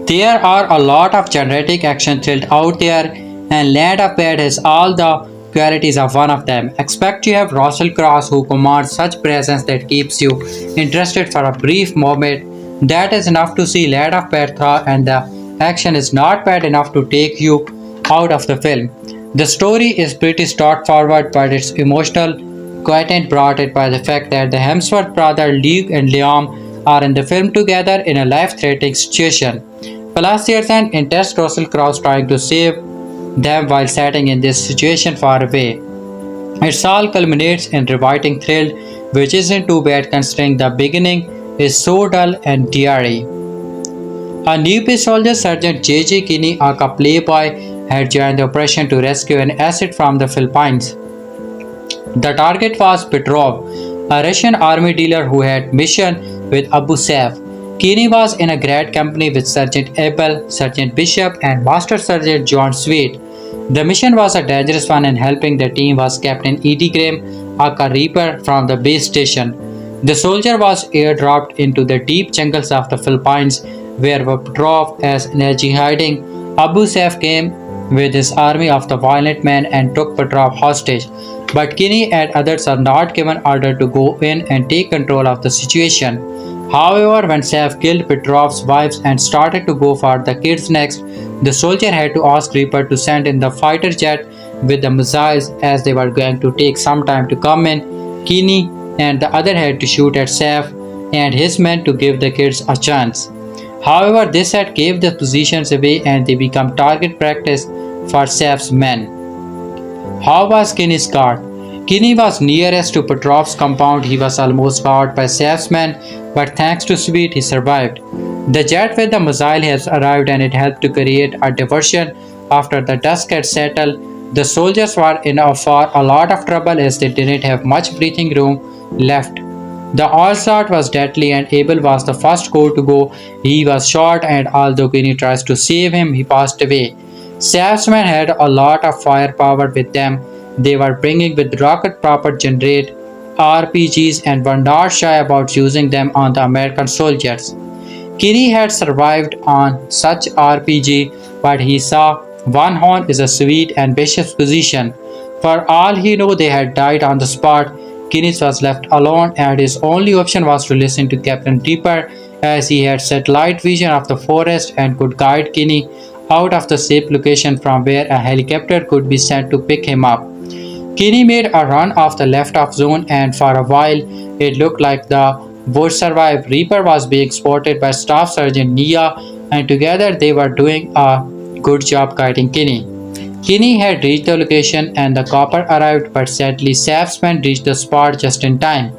A: There are a lot of generic action thrilled out there, and Land of Bad has all the qualities of one of them. Expect to have Russell Crowe who commands such presence that keeps you interested for a brief moment. That is enough to see Lad of Petra, and the action is not bad enough to take you out of the film. The story is pretty straightforward, but it's emotional content brought it by the fact that the Hemsworth brother Luke and Liam are in the film together in a life-threatening situation. Plus, there's an intense Russell Crowe trying to save them while sitting in this situation far away. It all culminates in reviving thrill, which isn't too bad considering the beginning is so dull and dreary. A newbie soldier, Sergeant J.J. Kinney, aka Playboy, had joined the operation to rescue an asset from the Philippines. The target was Petrov, a Russian army dealer who had mission with Abu Saif. Kinney was in a great company with Sergeant Abel, Sergeant Bishop, and Master Sergeant John Sweet. The mission was a dangerous one, and helping the team was Captain Eddie Graham, aka Reaper, from the base station. The soldier was airdropped into the deep jungles of the Philippines, where Petrov, as energy hiding, Abu Saif came with his army of the violent men and took Petrov hostage. But Kinney and others are not given order to go in and take control of the situation. However, when Saif killed Petrov's wives and started to go for the kids next, the soldier had to ask Reaper to send in the fighter jet with the missiles as they were going to take some time to come in. Kinney and the other had to shoot at Saif and his men to give the kids a chance. However, this set gave the positions away and they become target practice for Saif's men. How was Kinney's guard? Kinney was nearest to Petrov's compound. He was almost caught by Saif's men, but thanks to Sweet, he survived. The jet with the missile has arrived and it helped to create a diversion. After the dust had settled, the soldiers were in for a lot of trouble as they didn't have much breathing room left. The onslaught was deadly and Abel was the first goal to go. He was shot and although Kinney tries to save him, he passed away. Saif's men had a lot of firepower with them. They were bringing with rocket proper generate RPGs and were not shy about using them on the American soldiers. Kinney had survived on such RPG, but he saw one horn is a Sweet and Bishop's position. For all he knew, they had died on the spot. Kinney was left alone, and his only option was to listen to Captain Reaper, as he had satellite vision of the forest and could guide Kinney out of the safe location from where a helicopter could be sent to pick him up. Kinney made a run off the left-off zone, and for a while it looked like the would survive. Reaper was being spotted by Staff Sergeant Nia, and together they were doing a good job guiding Kinney. Kinney had reached the location and the copper arrived, but sadly Saif's men reached the spot just in time,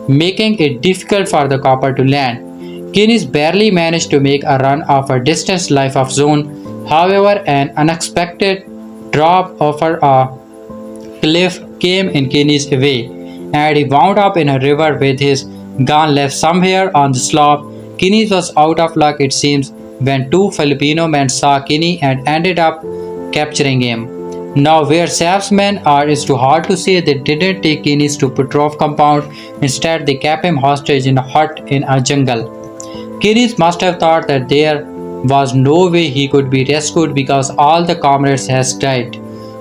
A: making it difficult for the copper to land. Kinney barely managed to make a run of a distant life-off zone. However, an unexpected drop over a cliff came in Kinney's way, and he wound up in a river with his gun left somewhere on the slope. Kinney was out of luck, it seems, when two Filipino men saw Kinney and ended up capturing him. Now, where Saif's men are is too hard to say. They didn't take Kinney to Petrov compound. Instead, they kept him hostage in a hut in a jungle. Kinney must have thought that there was no way he could be rescued because all the comrades has died.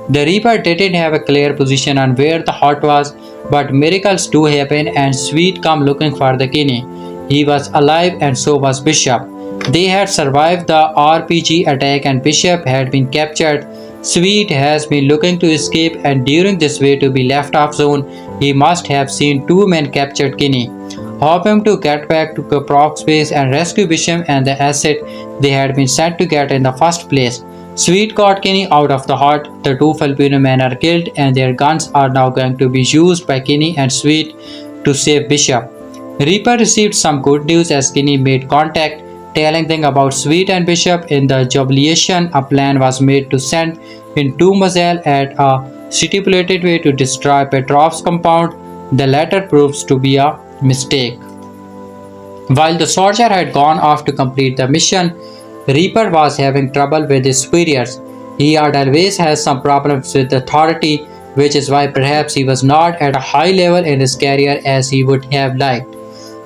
A: The Reaper didn't have a clear position on where the hut was, but miracles do happen and Sweet come looking for the Kinney. He was alive and so was Bishop. They had survived the RPG attack and Bishop had been captured. Sweet has been looking to escape, and during this way to be left off zone, he must have seen two men captured Kinney, hoping to get back to Caprox base and rescue Bishop and the asset they had been sent to get in the first place. Sweet got Kinney out of the hut. The two Filipino men are killed and their guns are now going to be used by Kinney and Sweet to save Bishop. Reaper received some good news as Kinney made contact, telling them about Sweet and Bishop. In the jubilation, a plan was made to send in two missiles at a stipulated way to destroy Petrov's compound. The latter proves to be a mistake. While the soldier had gone off to complete the mission, Reaper was having trouble with his superiors. He had always had some problems with authority, which is why perhaps he was not at a high level in his career as he would have liked.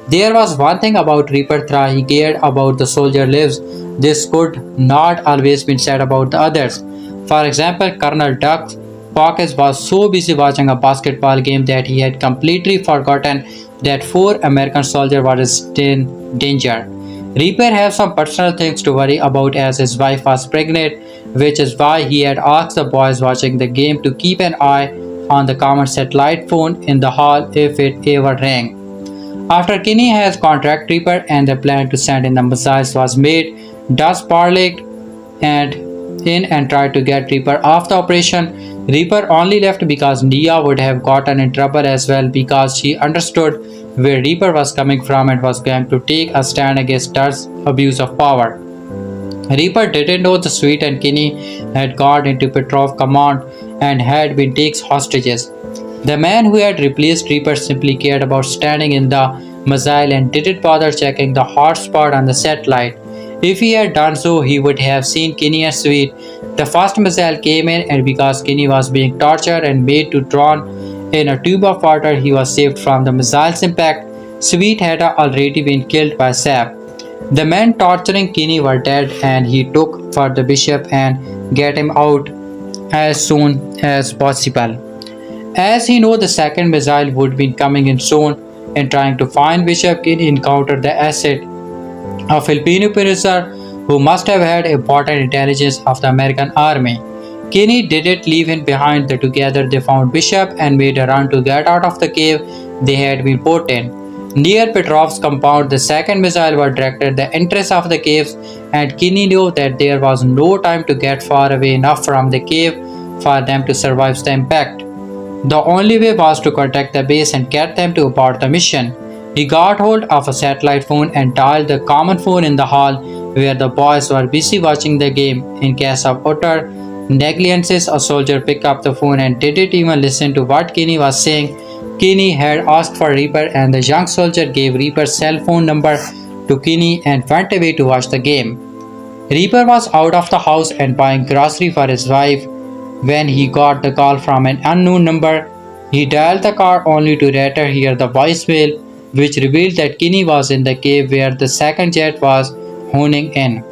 A: There was one thing about Reaper Thra, he cared about the soldier lives. This could not always be said about the others. For example, Colonel Duck Pockets was so busy watching a basketball game that he had completely forgotten that four American soldiers were in danger. Reaper had some personal things to worry about as his wife was pregnant, which is why he had asked the boys watching the game to keep an eye on the common satellite phone in the hall if it ever rang. After Kinney has contract Reaper and the plan to send in the missiles was made, Dust parlayed and in and tried to get Reaper off the operation. Reaper only left because Nia would have gotten in trouble as well because she understood where Reaper was coming from and was going to take a stand against Dust's abuse of power. Reaper didn't know the Sweet and Kinney had got into Petrov command and had been taken hostages. The man who had replaced Reaper simply cared about standing in the missile and didn't bother checking the hotspot on the satellite. If he had done so, he would have seen Kinney and Sweet. The first missile came in, and because Kinney was being tortured and made to drown in a tube of water, he was saved from the missile's impact. Sweet had already been killed by Sap. The men torturing Kinney were dead, and he took for the bishop and get him out as soon as possible. As he knew the second missile would be coming in soon, in trying to find Bishop, Kinney encountered the asset, a Filipino prisoner who must have had important intelligence of the American army. Kinney didn't leave him behind. Together they found Bishop and made a run to get out of the cave they had been put in. Near Petrov's compound, the second missile was directed the entrance of the caves, and Kinney knew that there was no time to get far away enough from the cave for them to survive the impact. The only way was to contact the base and get them to abort the mission. He got hold of a satellite phone and dialed the common phone in the hall where the boys were busy watching the game. In case of utter negligence, a soldier picked up the phone and didn't even listen to what Kinney was saying. Kinney had asked for Reaper, and the young soldier gave Reaper's cell phone number to Kinney and went away to watch the game. Reaper was out of the house and buying grocery for his wife when he got the call from an unknown number. He dialed the car only to later hear the voicemail, which revealed that Kinney was in the cave where the second jet was honing in.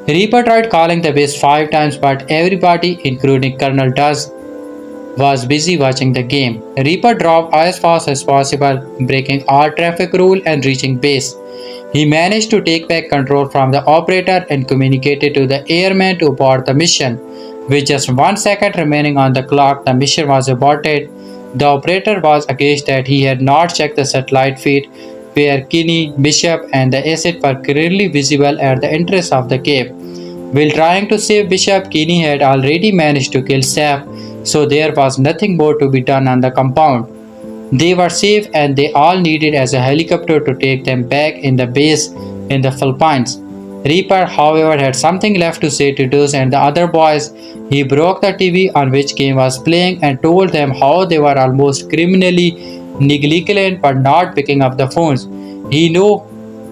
A: Reaper tried calling the base 5 times, but everybody, including Colonel Dust, was busy watching the game. Reaper drove as fast as possible, breaking all traffic rules and reaching base. He managed to take back control from the operator and communicated to the airman to abort the mission. With just 1 second remaining on the clock, the mission was aborted. The operator was accused that he had not checked the satellite feed, where Kinney, Bishop, and the asset were clearly visible at the entrance of the cave. While trying to save Bishop, Kinney had already managed to kill Sap, so there was nothing more to be done on the compound. They were safe, and they all needed as a helicopter to take them back in the base in the Philippines. Reaper, however, had something left to say to Dust and the other boys. He broke the TV on which game was playing and told them how they were almost criminally negligent but not picking up the phones. He knew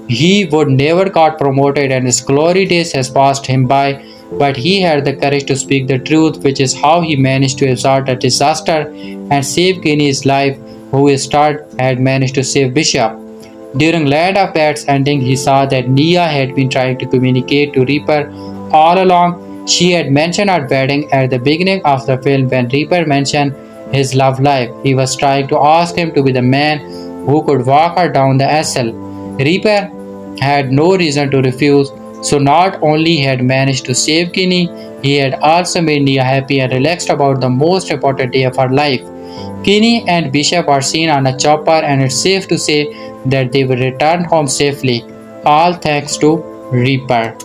A: he would never got promoted and his glory days has passed him by, but he had the courage to speak the truth, which is how he managed to avert a disaster and save Kinney's life, who instead had managed to save Bishop. During Land of Bats ending, he saw that Nia had been trying to communicate to Reaper all along. She had mentioned her wedding at the beginning of the film when Reaper mentioned his love life. He was trying to ask him to be the man who could walk her down the aisle. Reaper had no reason to refuse, so not only had managed to save Kinney, he had also made Nia happy and relaxed about the most important day of her life. Kinney and Bishop are seen on a chopper, and it's safe to say that they will return home safely, all thanks to Reaper.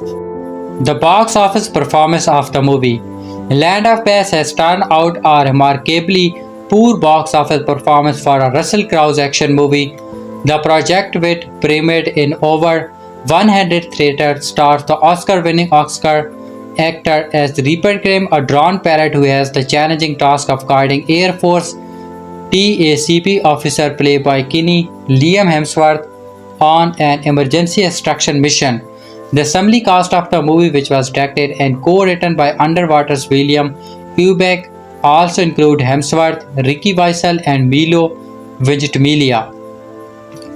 A: The box office performance of the movie. Land of Bass has turned out a remarkably poor box office performance for a Russell Crowe action movie. The project, which premiered in over 100 theaters, stars the Oscar-winning Oscar actor as Reaper Graham, a drawn parrot who has the challenging task of guiding Air Force TACP officer played by Kinney, Liam Hemsworth, on an emergency extraction mission. The assembly cast of the movie, which was directed and co-written by Underwater's William Eubank, also include Hemsworth, Ricky Weissel, and Milo Ventimiglia.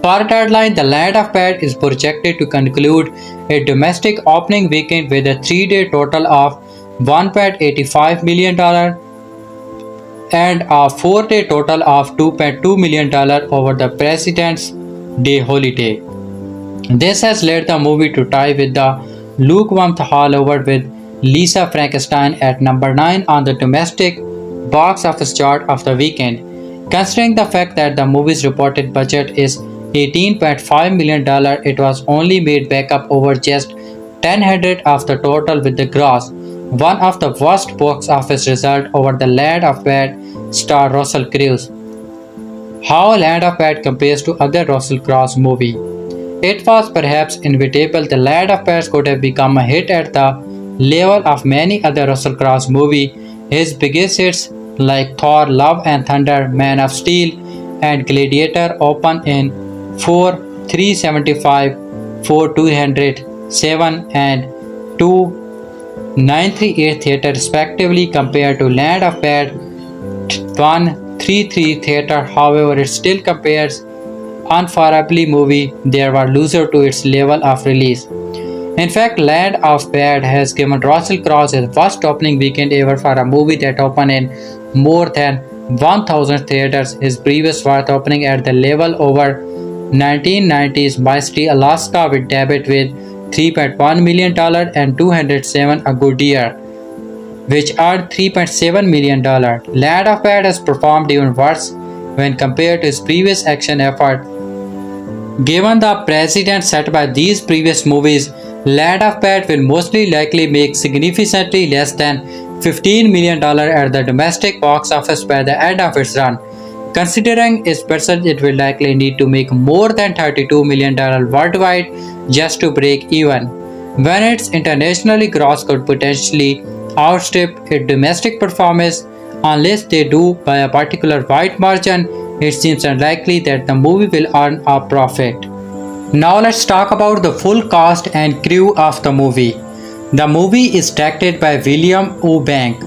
A: Per deadline, The Land of Bad is projected to conclude a domestic opening weekend with a 3-day total of $1.85 million. and a 4-day total of $2.2 million over the President's Day holiday. This has led the movie to tie with the lukewarm Hollywood with Lisa Frankenstein at number 9 on the domestic box office chart of the weekend. Considering the fact that the movie's reported budget is $18.5 million, it was only made back up over just 10 hundred of the total with the gross, one of the worst box office results over The Land of Bad star Russell Crowe. How Land of Bad compares to other Russell Crowe movie. It was perhaps inevitable The Land of Bad could have become a hit at the level of many other Russell Crowe movies. His biggest hits like Thor, Love and Thunder, Man of Steel, and Gladiator open in 4,375, 4,207, and 2,938 theater respectively compared to Land of Bad 133 theater. However, it still compares unfavorably movie there were loser to its level of release. In fact, Land of Bad has given Russell Crowe his worst opening weekend ever for a movie that opened in more than 1,000 theaters. His previous worst opening at the level over 1990s Mystery Alaska with debut with $3.1 million and 207 A Good Year, which earned $3.7 million. Land of Bad has performed even worse when compared to his previous action effort. Given the precedent set by these previous movies, Land of Bad will mostly likely make significantly less than $15 million at the domestic box office by the end of its run. Considering its budget, it will likely need to make more than $32 million worldwide just to break even, when its internationally gross could potentially outstrip its domestic performance. Unless they do by a particular wide margin, it seems unlikely that the movie will earn a profit. Now let's talk about the full cast and crew of the movie. The movie is directed by William Eubank.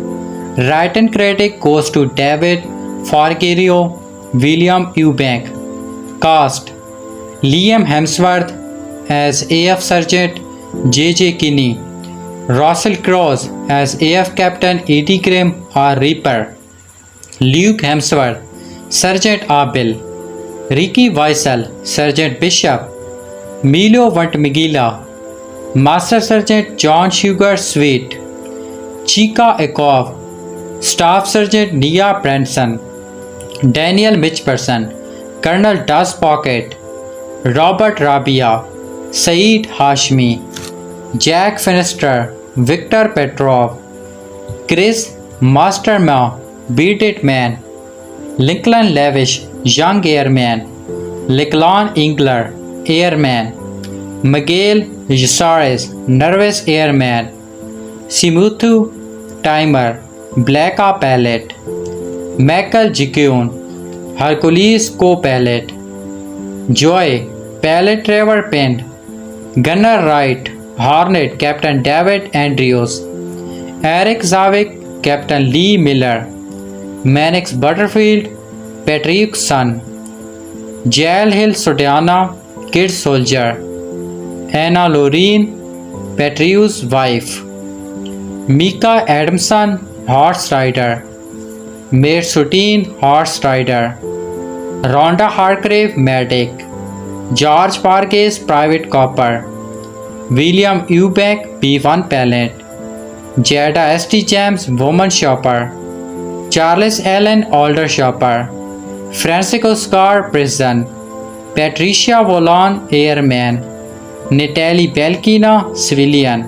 A: Written credit goes to David Forgerio, William Eubank. Cast: Liam Hemsworth as AF Sergeant J.J. Kinney, Russell Crowe as AF Captain E.T. Grimm or Reaper, Luke Hemsworth, Sergeant Abel, Ricky Weissel, Sergeant Bishop, Milo Ventimiglia, Master Sergeant John Sugar Sweet, Chica Ekov, Staff Sergeant Nia Branson, Daniel Mitchperson, Colonel Daz Pocket, Robert Rabia, Saeed Hashmi, Jack Finister, Victor Petrov, Chris Masterma, Beat It Man, Lincoln Lavish, Young Airman, Lachlan Engler, Airman, Miguel Yasares, Nervous Airman, Simuthu Timer, Blacka Pilot, Michael Jikyun, Hercules Co-Pilot, Joy, Pilot Trevor Pend, Gunner Wright, Hornet Captain David Andrews, Eric Zavik, Captain Lee Miller, Mannix Butterfield, Patrick's son, Jael Hill Sodiana, Kid Soldier, Anna Loreen, Patrick's wife, Mika Adamson, Horse Rider, Mayor Soutine, Horse Rider, Rhonda Hargrave, Medic, George Parkes, Private Copper, William Eubank, B1 Pilot, Jada St. James, Woman Shopper, Charles Allen, Older Shopper, Francisco Scar, Prison, Patricia Volan, Airman, Natalie Belkina, Civilian,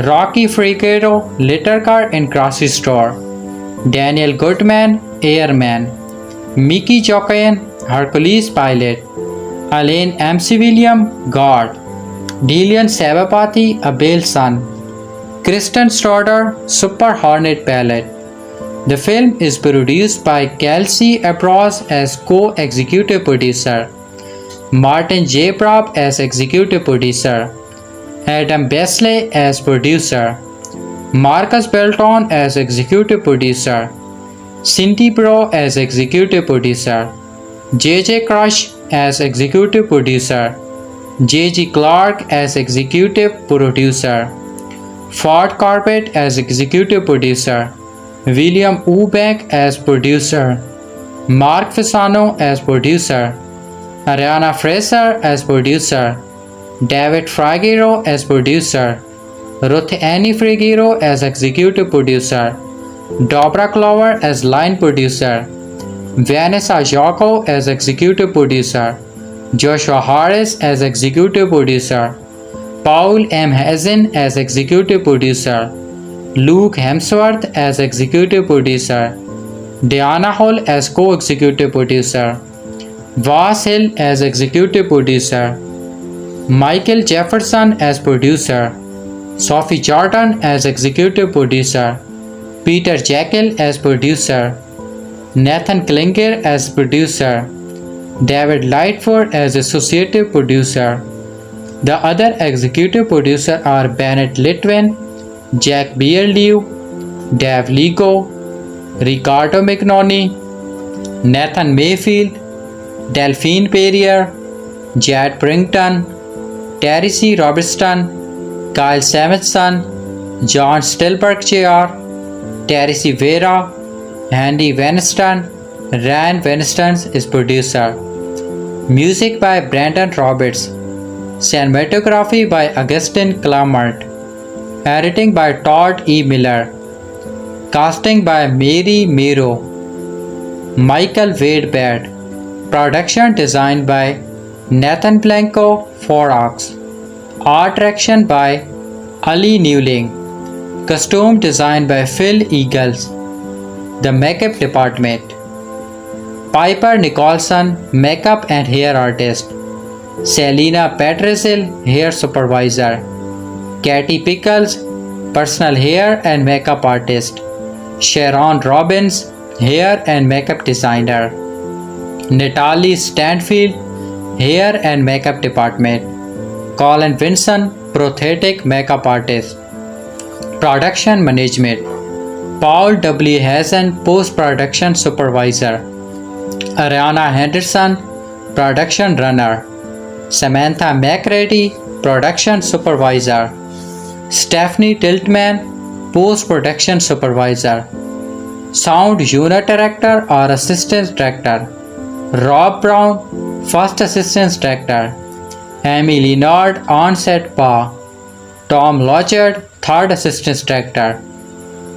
A: Rocky Friquero, Litter Car and Grocery Store, Daniel Goodman, Airman, Mickey Jokayan, Hercules Pilot, Elaine M. William, Guard, Dillian Sabapathy, Abel Son, Kristen Stodder, Super Hornet Pilot. The film is produced by Kelsey Abrams as co-executive producer, Martin J. Propp as executive producer, Adam Besley as producer, Marcus Belton as executive producer, Cindy Bro as executive producer, J.J. Crush as executive producer, J.G. Clark as executive producer, Ford Corbett as executive producer, William Eubank as producer, Mark Fasano as producer, Ariana Fraser as producer, David Figueroa as producer, Ruth Annie Figueroa as executive producer, Dobra Clover as line producer, Vanessa Jaco as executive producer, Joshua Harris as executive producer, Paul M. Hazen as executive producer, Luke Hemsworth as executive producer, Diana Hall as co-executive producer, Vas Hill as executive producer, Michael Jefferson as producer, Sophie Jordan as executive producer, Peter Jekyll as producer, Nathan Klinger as producer, David Lightford as associate producer. The other executive producers are Bennett Litwin, Jack Bearlew, Dave Lego, Ricardo Mignoni, Nathan Mayfield, Delphine Perrier, Jad Brington, Terry C. Robertson, Kyle Samuelson, John Stillberg Jr., Terry C. Vera, Andy Winston, Ryan Winston is producer. Music by Brandon Roberts. Cinematography by Augustin Clamart. Editing by Todd E. Miller. Casting by Mary Miro. Michael Wade Bad. Production designed by Nathan Blanco Forax. Art direction by Ali Newling. Costume designed by Phil Eagles. The makeup department. Piper Nicholson, makeup and hair artist. Selena Petrezil, hair supervisor. Katie Pickles, personal hair and makeup artist. Sharon Robbins, hair and makeup designer. Natalie Stanfield, hair and makeup department. Colin Vinson, prosthetic makeup artist. Production management. Paul W. Hazen, post-production supervisor. Ariana Henderson, production runner. Samantha McReady, production supervisor. Stephanie Tiltman, post-production supervisor. Sound unit director or assistant director. Rob Brown, first assistant director. Amy Leonard, on-set PA. Tom Lochard, third assistant director.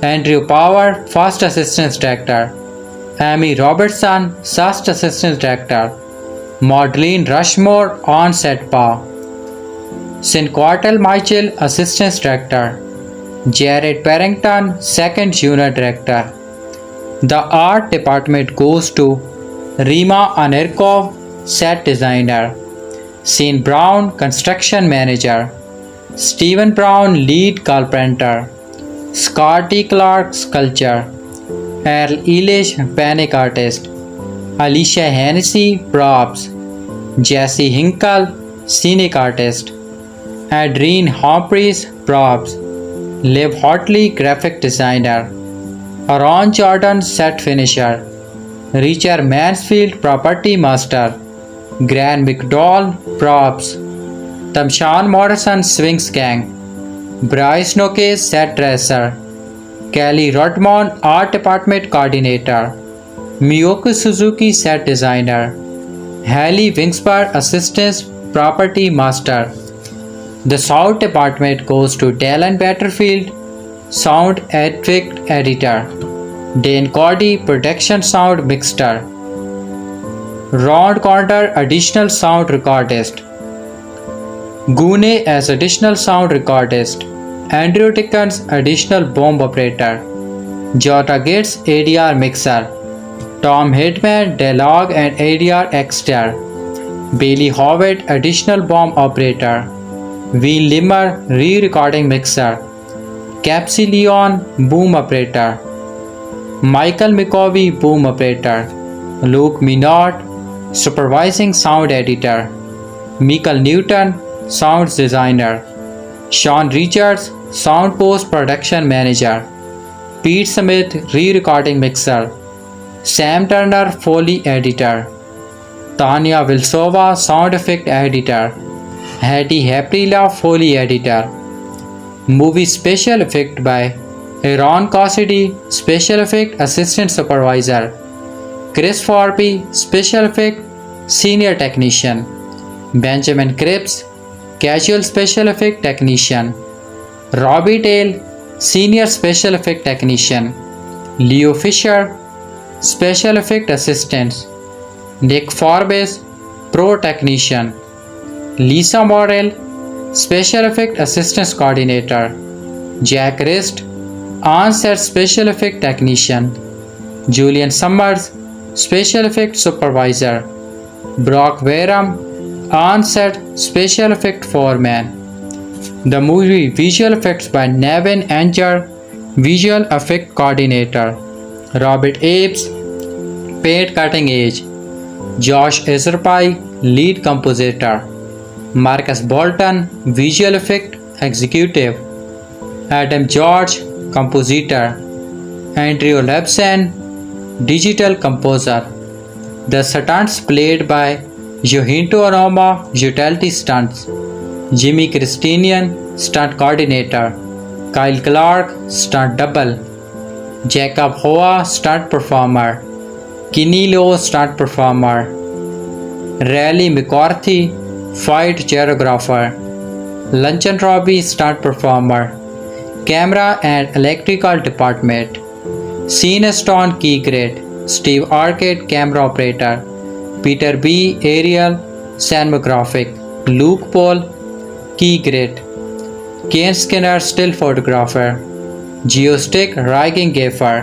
A: Andrew Power, first assistant director. Amy Robertson, first assistant director. Maudlin Rushmore, on-set PA. Cinquartel Michael, assistant director. Jared Parrington, second unit director. The art department goes to Rima Anerkov, set designer. Shane Brown, construction manager. Stephen Brown, lead carpenter. Scotty Clark, sculpture. Earl Elish, panic artist. Alicia Hennessy, props. Jesse Hinkle, scenic artist. Adrienne Humphries, props. Liv Hotley, graphic designer. Aaron Jordan, set finisher. Richard Mansfield, property master. Grant McDowell, props. Tamshan Morrison, swings gang. Bryce Noke, set dresser. Kelly Rodmond, art department coordinator. Miyoko Suzuki, set designer. Haley Wingsberg, assistant property master. The sound department goes to Dylan Batterfield, sound effect editor. Dane Cody, production sound mixer. Ron Carter, additional sound recordist. Gune as additional sound recordist. Andrew Dickens, additional bomb operator. Jota Gates, ADR mixer. Tom Hidman, dialogue and ADR extra. Bailey Howitt, additional bomb operator. Will Limmer, re-recording mixer. Capsi Leon, boom operator. Michael McCovey, boom operator. Luke Minot, supervising sound editor. Michael Newton, sound designer. Sean Richards, sound post-production manager. Pete Smith, re-recording mixer. Sam Turner, Foley editor. Tanya Vilsova, sound effect editor. Hattie Haprila, Foley editor. Movie special effect by Aaron Cassidy, Special Effect Assistant Supervisor. Chris Farby, Special Effect Senior Technician. Benjamin Cripps, Casual Special Effect Technician. Robbie Tail, Senior Special Effect Technician. Leo Fisher, Special Effect Assistant. Nick Forbes, Pro Technician. Lisa Morrell, Special Effect Assistance Coordinator. Jack Rist, On-Set Special Effect Technician. Julian Summers, Special Effect Supervisor. Brock Wareham, On-Set Special Effect Foreman. The movie Visual Effects by Nevin Anger, Visual Effect Coordinator. Robert Apes, Paint Cutting Edge. Josh Ezerpai, Lead Compositor. Marcus Bolton, Visual Effect Executive. Adam George, Compositor. Andrew Lebson, Digital Composer. The stunts played by Yohinto Aroma, Utility Stunts. Jimmy Christian, Stunt Coordinator. Kyle Clark, Stunt Double. Jacob Hoa, Stunt Performer. Kenny Lowe, Stunt Performer. Riley McCarthy, Fight Choreographer. Luncheon Robbie, Stunt Performer. Camera and Electrical Department. Scene Stone, Key Grade. Steve Arcade, Camera Operator. Peter B. Aerial, Cinematographic. Luke Paul, Key Grade. Kane Skinner, Still Photographer. Geostick, Rigging Gaffer.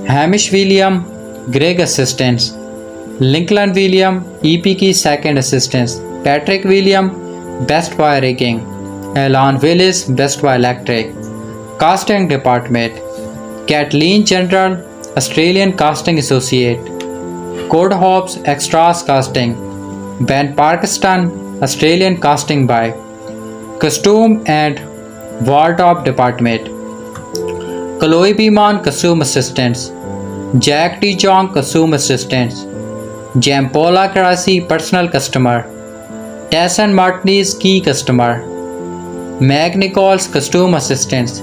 A: Hamish William, Greg Assistants. Lincoln William, EPK Second Assistants. Patrick William, Best Buy Rigging. Alan Willis, Best Buy Electric. Casting Department. Kathleen General, Australian Casting Associate. Code Hobbs, Extras Casting. Ben Parkiston, Australian Casting by. Costume and Wardrobe Department. Chloe Beeman, Costume Assistants. Jack T. Jong, Costume Assistants. Jampola Karasi, Personal Customer. Tessan Martinez, Key Customer. Meg Nichols, Costume Assistants.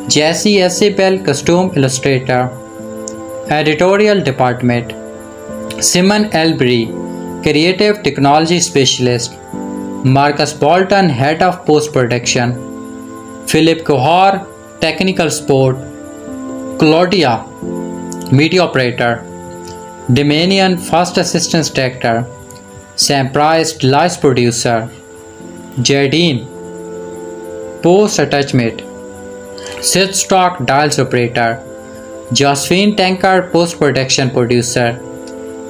A: Jesse S. Bell, Costume Illustrator. Editorial Department. Simon Elbury, Creative Technology Specialist. Marcus Bolton, Head of Post-Production. Philip Kohar, Technical Support. Claudia, Media Operator. Dominion, First Assistant Director. Sam Price, Device Producer. Jardine, Post Attachment. Sid Stock, Dials Operator. Josephine Tanker, Post-Production Producer.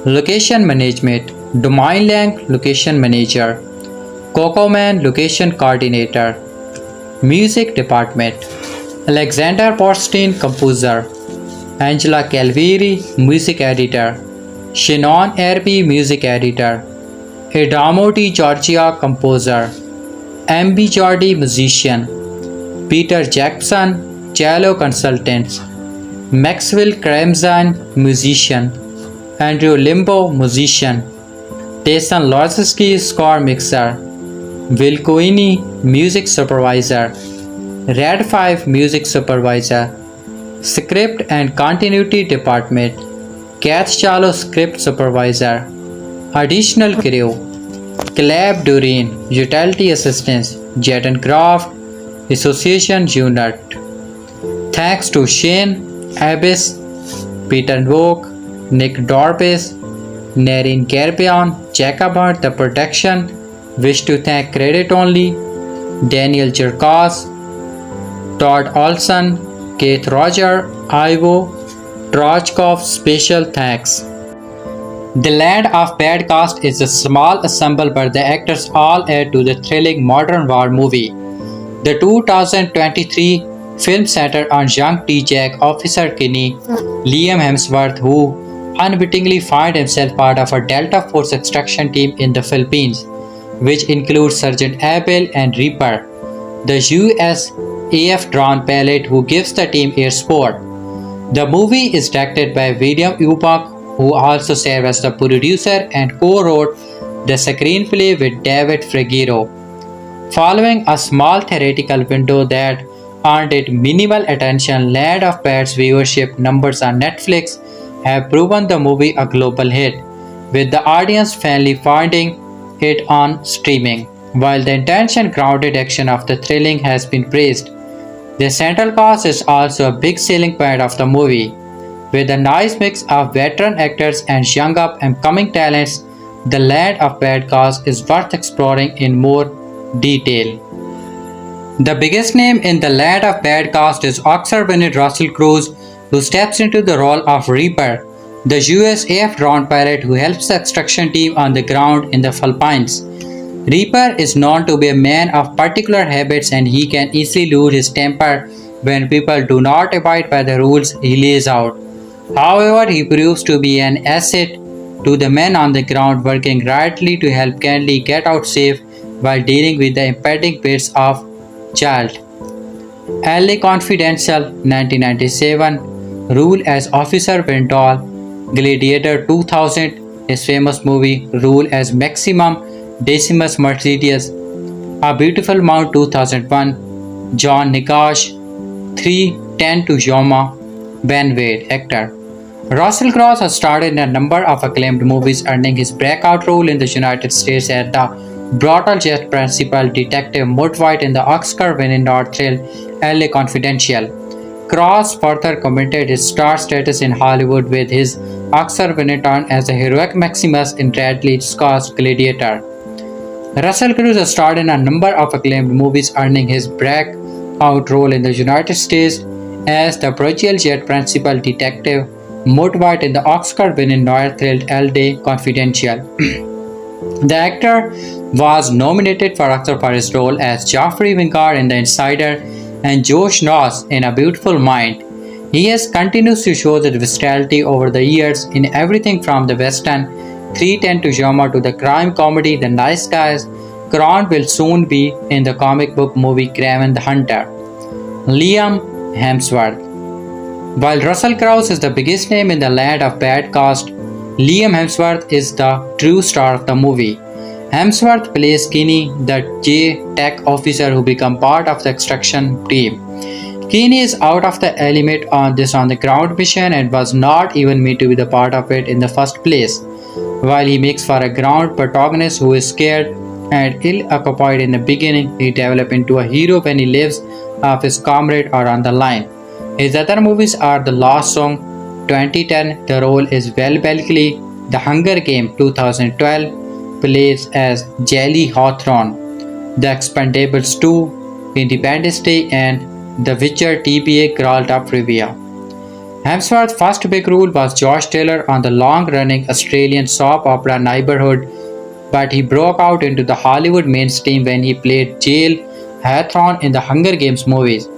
A: Location Management. Domain Lang, Location Manager. Coco Man, Location Coordinator. Music Department. Alexander Porstein, Composer. Angela Calveri, Music Editor. Shannon Erby, Music Editor. Adamo T. Georgia, Composer. M.B. Jordi, Musician. Peter Jackson, Cello Consultants. Maxwell Crimson, Musician. Andrew Limbo, Musician. Jason Lorzewski, Score Mixer. Will Coini, Music Supervisor. Red 5, Music Supervisor. Script and Continuity Department. Kath Chalo, Script Supervisor. Additional Crew. Caleb Doreen, Utility Assistants. Jaden Croft, Association Unit. Thanks to Shane Abyss, Peter Vogue, Nick Dorpes, Narine Garbion, Jacob Hunt, The Production. Wish to thank Credit Only, Daniel Jerkos, Todd Olson, Keith Roger, Ivo, Trochkov. Special thanks. The Land of Bad Cast is a small ensemble where the actors all add to the thrilling modern war movie. The 2023 film centered on young T-Jack officer Kenny Liam Hemsworth, who unwittingly finds himself part of a Delta Force extraction team in the Philippines, which includes Sergeant Abel and Reaper, the USAF drone pilot who gives the team air support. The movie is directed by William Eubank, who also served as the producer and co-wrote the screenplay with David Figueroa. Following a small theatrical window that earned it minimal attention. Land of Pets viewership numbers on Netflix have proven the movie a global hit, with the audience finally finding it on streaming. While the intention grounded action of the thrilling has been praised, the central cast is also a big selling point of the movie. With a nice mix of veteran actors and young up and coming talents, the Land of Bad cast is worth exploring in more detail. The biggest name in the Land of Bad cast is Oscar-winning Russell Crowe, who steps into the role of Reaper, the USAF drone pilot who helps the extraction team on the ground in the Philippines. Reaper is known to be a man of particular habits and he can easily lose his temper when people do not abide by the rules he lays out. However, he proves to be an asset to the men on the ground working rightly to help Kennedy get out safe while dealing with the impending fates of Child. LA Confidential 1997 Rule as Officer Wendell, Gladiator 2000, his famous movie Rule as Maximum Decimus Meridius, A Beautiful Mount 2001, John Nakash 310 to Yoma, Ben Wade, actor. Russell Crowe has starred in a number of acclaimed movies, earning his breakout role in the United States as the brutal jet principal detective Mud White in the Oscar-winning noir thriller LA Confidential. Crowe further commented his star status in Hollywood with his Oscar-winning turn as the heroic Maximus in Ridley Scott's Gladiator. Russell Crowe has starred in a number of acclaimed movies, earning his breakout role in the United States as the brutal jet principal detective Mud White in the Oscar-winning noir thriller LA Confidential. The actor was nominated for Oscar for his role as Joffrey Wingard in The Insider and Josh Noss in A Beautiful Mind. He has continued to show the versatility over the years in everything from the western 310 to Yoma to the crime comedy The Nice Guys. Crowe will soon be in the comic book movie Kraven the Hunter. Liam Hemsworth. While Russell Crowe is the biggest name in the Land of Bad cast, Liam Hemsworth is the true star of the movie. Hemsworth plays Kenny, the J-Tech officer who becomes part of the extraction team. Kenny is out of the element on this on-the-ground mission and was not even meant to be the part of it in the first place. While he makes for a ground protagonist who is scared and ill-occupied in the beginning, he develops into a hero when he lives of his comrade are on the line. His other movies are The Lost Song 2010, the role is Val Kilmer, The Hunger Game 2012, plays as Jelly Hawthorne, The Expendables 2, Independence Day, and The Witcher TBA crawled up trivia. Hemsworth's first big role was Josh Taylor on the long-running Australian soap opera Neighbourhood, but he broke out into the Hollywood mainstream when he played Jelly Hawthorne in the Hunger Games movies.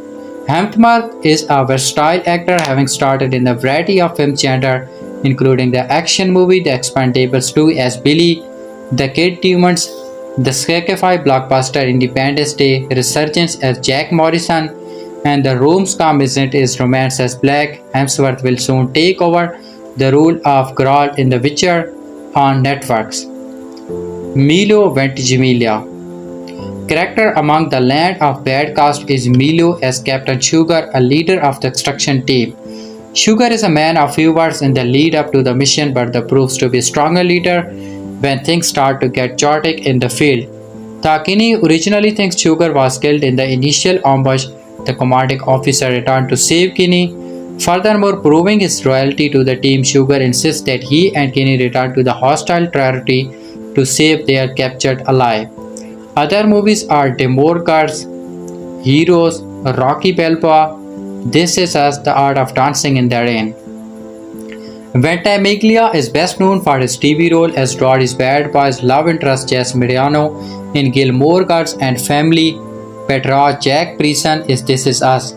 A: Hemsworth is a versatile actor, having started in a variety of film genres, including the action movie The Expendables 2 as Billy, The Kid Demons, the sci-fi blockbuster Independence Day, Resurgence as Jack Morrison, and the rom-com Isn't It Romance as Black. Hemsworth will soon take over the role of Geralt in The Witcher on Netflix. Milo Ventimiglia. Character among the Land of Bad cast is Milo as Captain Sugar, a leader of the extraction team. Sugar is a man of few words in the lead up to the mission, but proves to be a stronger leader when things start to get chaotic in the field. Kenny originally thinks Sugar was killed in the initial ambush. The commanding officer returned to save Kenny. Furthermore, proving his loyalty to the team, Sugar insists that he and Kenny return to the hostile territory to save their captured ally. Other movies are Demogorgons, Heroes, Rocky Balboa, This Is Us, The Art of Dancing in the Rain. Ventimiglia is best known for his TV role as Roddy's Bad Boys love interest Jess Mariano in Gilmore Girls and Family. Petra Jack Pearson is This Is Us.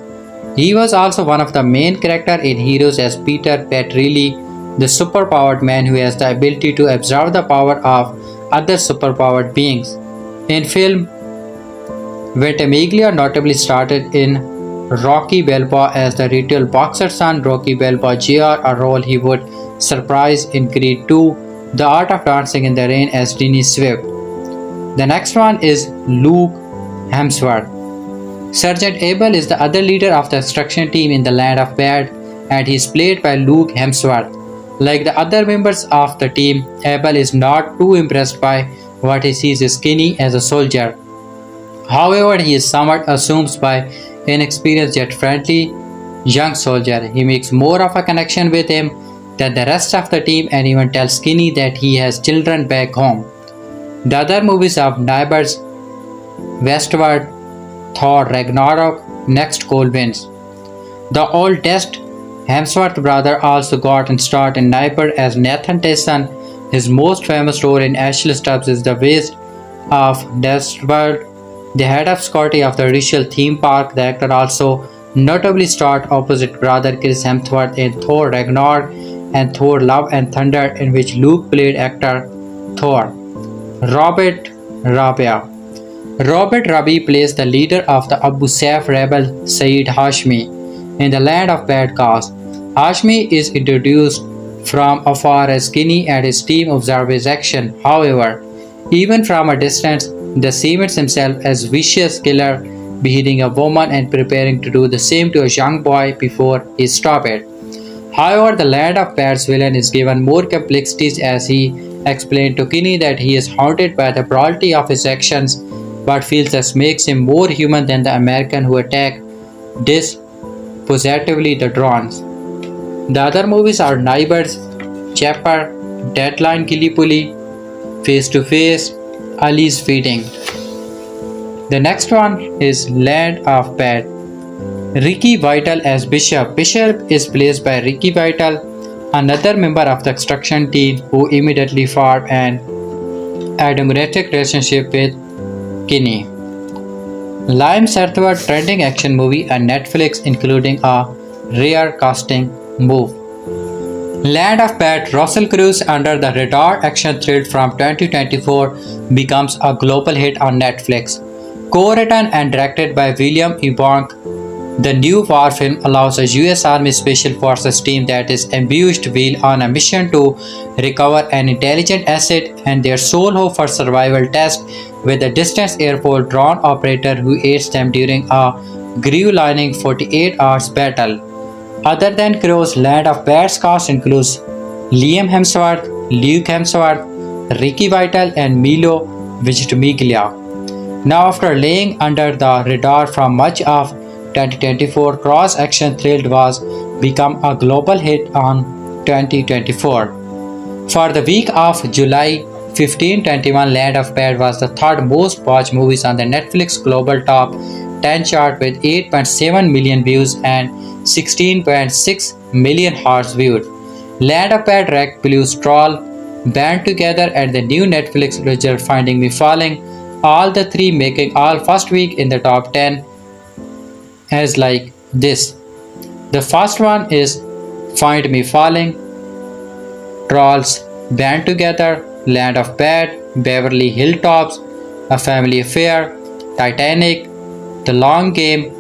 A: He was also one of the main characters in Heroes as Peter Petrelli, the superpowered man who has the ability to absorb the power of other superpowered beings. In film, Ventimiglia notably started in Rocky Balboa as the ritual boxer's son Rocky Balboa Jr., a role he would surprise in Creed 2, The Art of Dancing in the Rain as Dennis Swift. The next one is Luke Hemsworth. Sergeant Abel is the other leader of the extraction team in the Land of Bad, and he is played by Luke Hemsworth. Like the other members of the team, Abel is not too impressed by what he sees Skinny as a soldier. However, he is somewhat assumed by inexperienced yet friendly young soldier. He makes more of a connection with him than the rest of the team and even tells Skinny that he has children back home. The other movies of Neighbors, Westward, Thor Ragnarok, Next Cold Winds. The oldest Hemsworth brother also got a start in Neighbor as Nathan Tyson. His most famous role in Ashley Stubbs is the Waste of Westworld, the head of security of the original theme park. The actor also notably starred opposite brother Chris Hemsworth in Thor Ragnarok and Thor Love and Thunder, in which Luke played actor Thor. Robert Rabia. Robert Rabi plays the leader of the Abu Saif rebel Saeed Hashmi in the Land of Bad Cause. Hashmi is introduced from afar as Skinny and his team observe his action. However, even from a distance, the cements himself as vicious killer, beheading a woman and preparing to do the same to a young boy before he stopped it. However, the Land of Bad's villain is given more complexities as he explained to Kinney that he is haunted by the brutality of his actions, but feels this makes him more human than the American who attack dispositively the drones. The other movies are Neighbors, Chapter, Deadline Gallipoli, Face to Face, Ali's Feeding. The next one is Land of Bad. Ricky Vital as Bishop. Bishop is played by Ricky Vital, another member of the extraction team who immediately formed an admirable relationship with Kinney. Lime Southward trending action movie on Netflix, including a rare casting move. Land of Bad, Russell Crowe's under the radar action thriller from 2024 becomes a global hit on Netflix. Co-written and directed by William E. Bonk, the new war film allows a US Army Special Forces team that is ambushed while on a mission to recover an intelligent asset and their sole hope for survival test with a distant Air Force drone operator who aids them during a grueling 48 hours battle. Other than Crowe's, Land of Bad's cast includes Liam Hemsworth, Luke Hemsworth, Ricky Vital, and Milo Ventimiglia. Now, after laying under the radar from much of 2024, cross-action thriller was become a global hit on 2024. For the week of July 15-21, Land of Bad was the third most watched movies on the Netflix global top 10 chart with 8.7 million views and 16.6 million hours viewed. Land of Bad ranked Blue Stroll, Band Together, and the new Netflix original Finding Me Falling, all the three making all first week in the top 10 as like this. The first one is Find Me Falling, Trolls, Band Together, Land of Bad, Beverly Hilltops, A Family Affair, Titanic, The Long Game,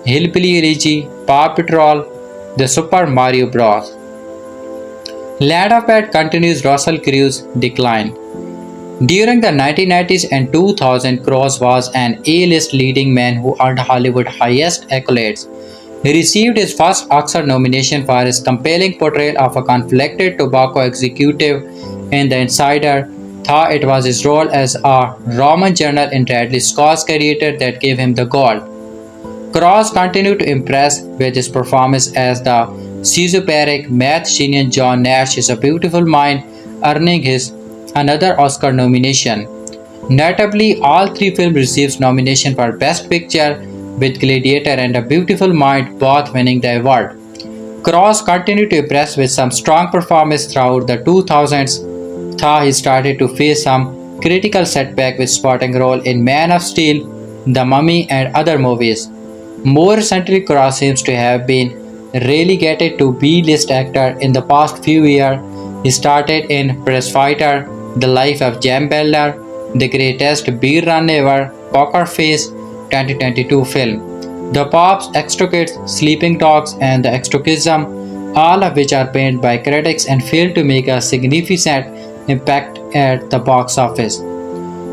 A: Hillbilly Elegy, Paw Patrol, The Super Mario Bros. Land of Bad continues Russell Crowe's decline. During the 1990s and 2000s, Crowe was an A-list leading man who earned Hollywood's highest accolades. He received his first Oscar nomination for his compelling portrayal of a conflicted tobacco executive in The Insider, though it was his role as a Roman general in Ridley Scott's career that gave him the gold. Crowe continued to impress with his performance as the schizophrenic math genius John Nash is a Beautiful Mind, earning his another Oscar nomination. Notably, all three films received nomination for Best Picture, with Gladiator and A Beautiful Mind both winning the award. Crowe continued to impress with some strong performance throughout the 2000s, though he started to face some critical setback with supporting role in Man of Steel, The Mummy, and other movies. More recently, Crowe seems to have been relegated to B-list actor in the past few years. He started in Prizefighter, The Life of Jim Beller, The Greatest Beer Run Ever, Poker Face 2022 film, The Pops, Extricates, Sleeping Dogs, and The Exorcism, all of which are panned by critics and failed to make a significant impact at the box office.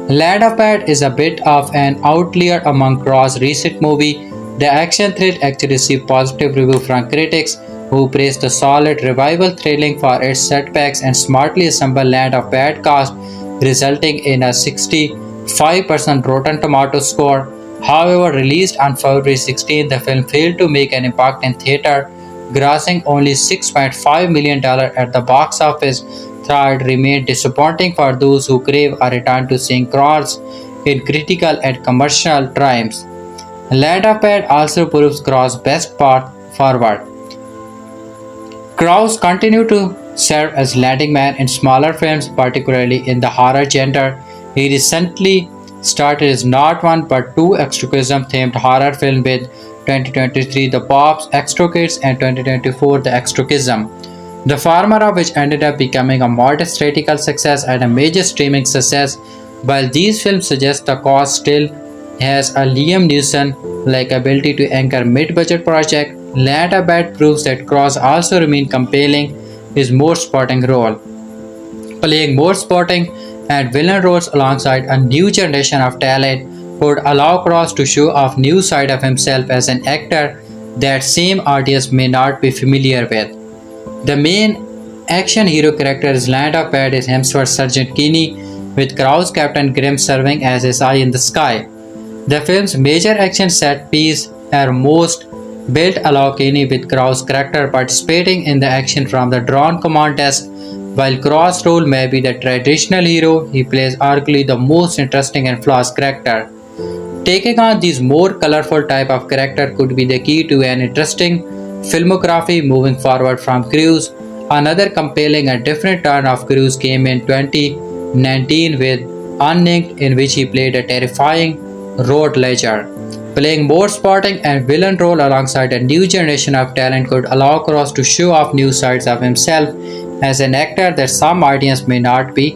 A: Land of Bad is a bit of an outlier among Crowe's recent movies, The action thrill actually received positive reviews from critics who praised the solid revival thrilling for its setbacks and smartly assembled Land of Bad cast, resulting in a 65% Rotten Tomatoes score. However, released on February 16, the film failed to make an impact in theater, grossing only $6.5 million at the box office. Third, remained disappointing for those who crave a return to seeing crowds in critical and commercial triumphs. Land of Bad also proves Crow's best path forward. Krause continued to serve as leading man in smaller films, particularly in the horror genre. He recently started his not one but two exorcism themed horror film with 2023 The Pops Exorcists and 2024 The Exorcism, the former of which ended up becoming a modest critical success and a major streaming success. While these films suggest the cause still has a Liam Neeson-like ability to anchor mid-budget project, Land of Bad proves that Cross also remains compelling his more supporting role, playing more supporting and villain roles alongside a new generation of talent would allow Cross to show off new side of himself as an actor that same audience may not be familiar with. The main action hero character in Land of Bad is Hemsworth's Sergeant Kinney, with Krauss Captain Grimm serving as his eye in the sky. The film's major action set piece are most built allow Kinney with Krauss' character participating in the action from the drone command desk. While Krauss' role may be the traditional hero, he plays arguably the most interesting and flawed character. Taking on these more colorful type of character could be the key to an interesting filmography moving forward from Cruise. Another compelling and different turn of Cruise came in 2019 with Unlinked, in which he played a terrifying road ledger. Playing more supporting and villain role alongside a new generation of talent could allow Cross to show off new sides of himself as an actor that some audience may not be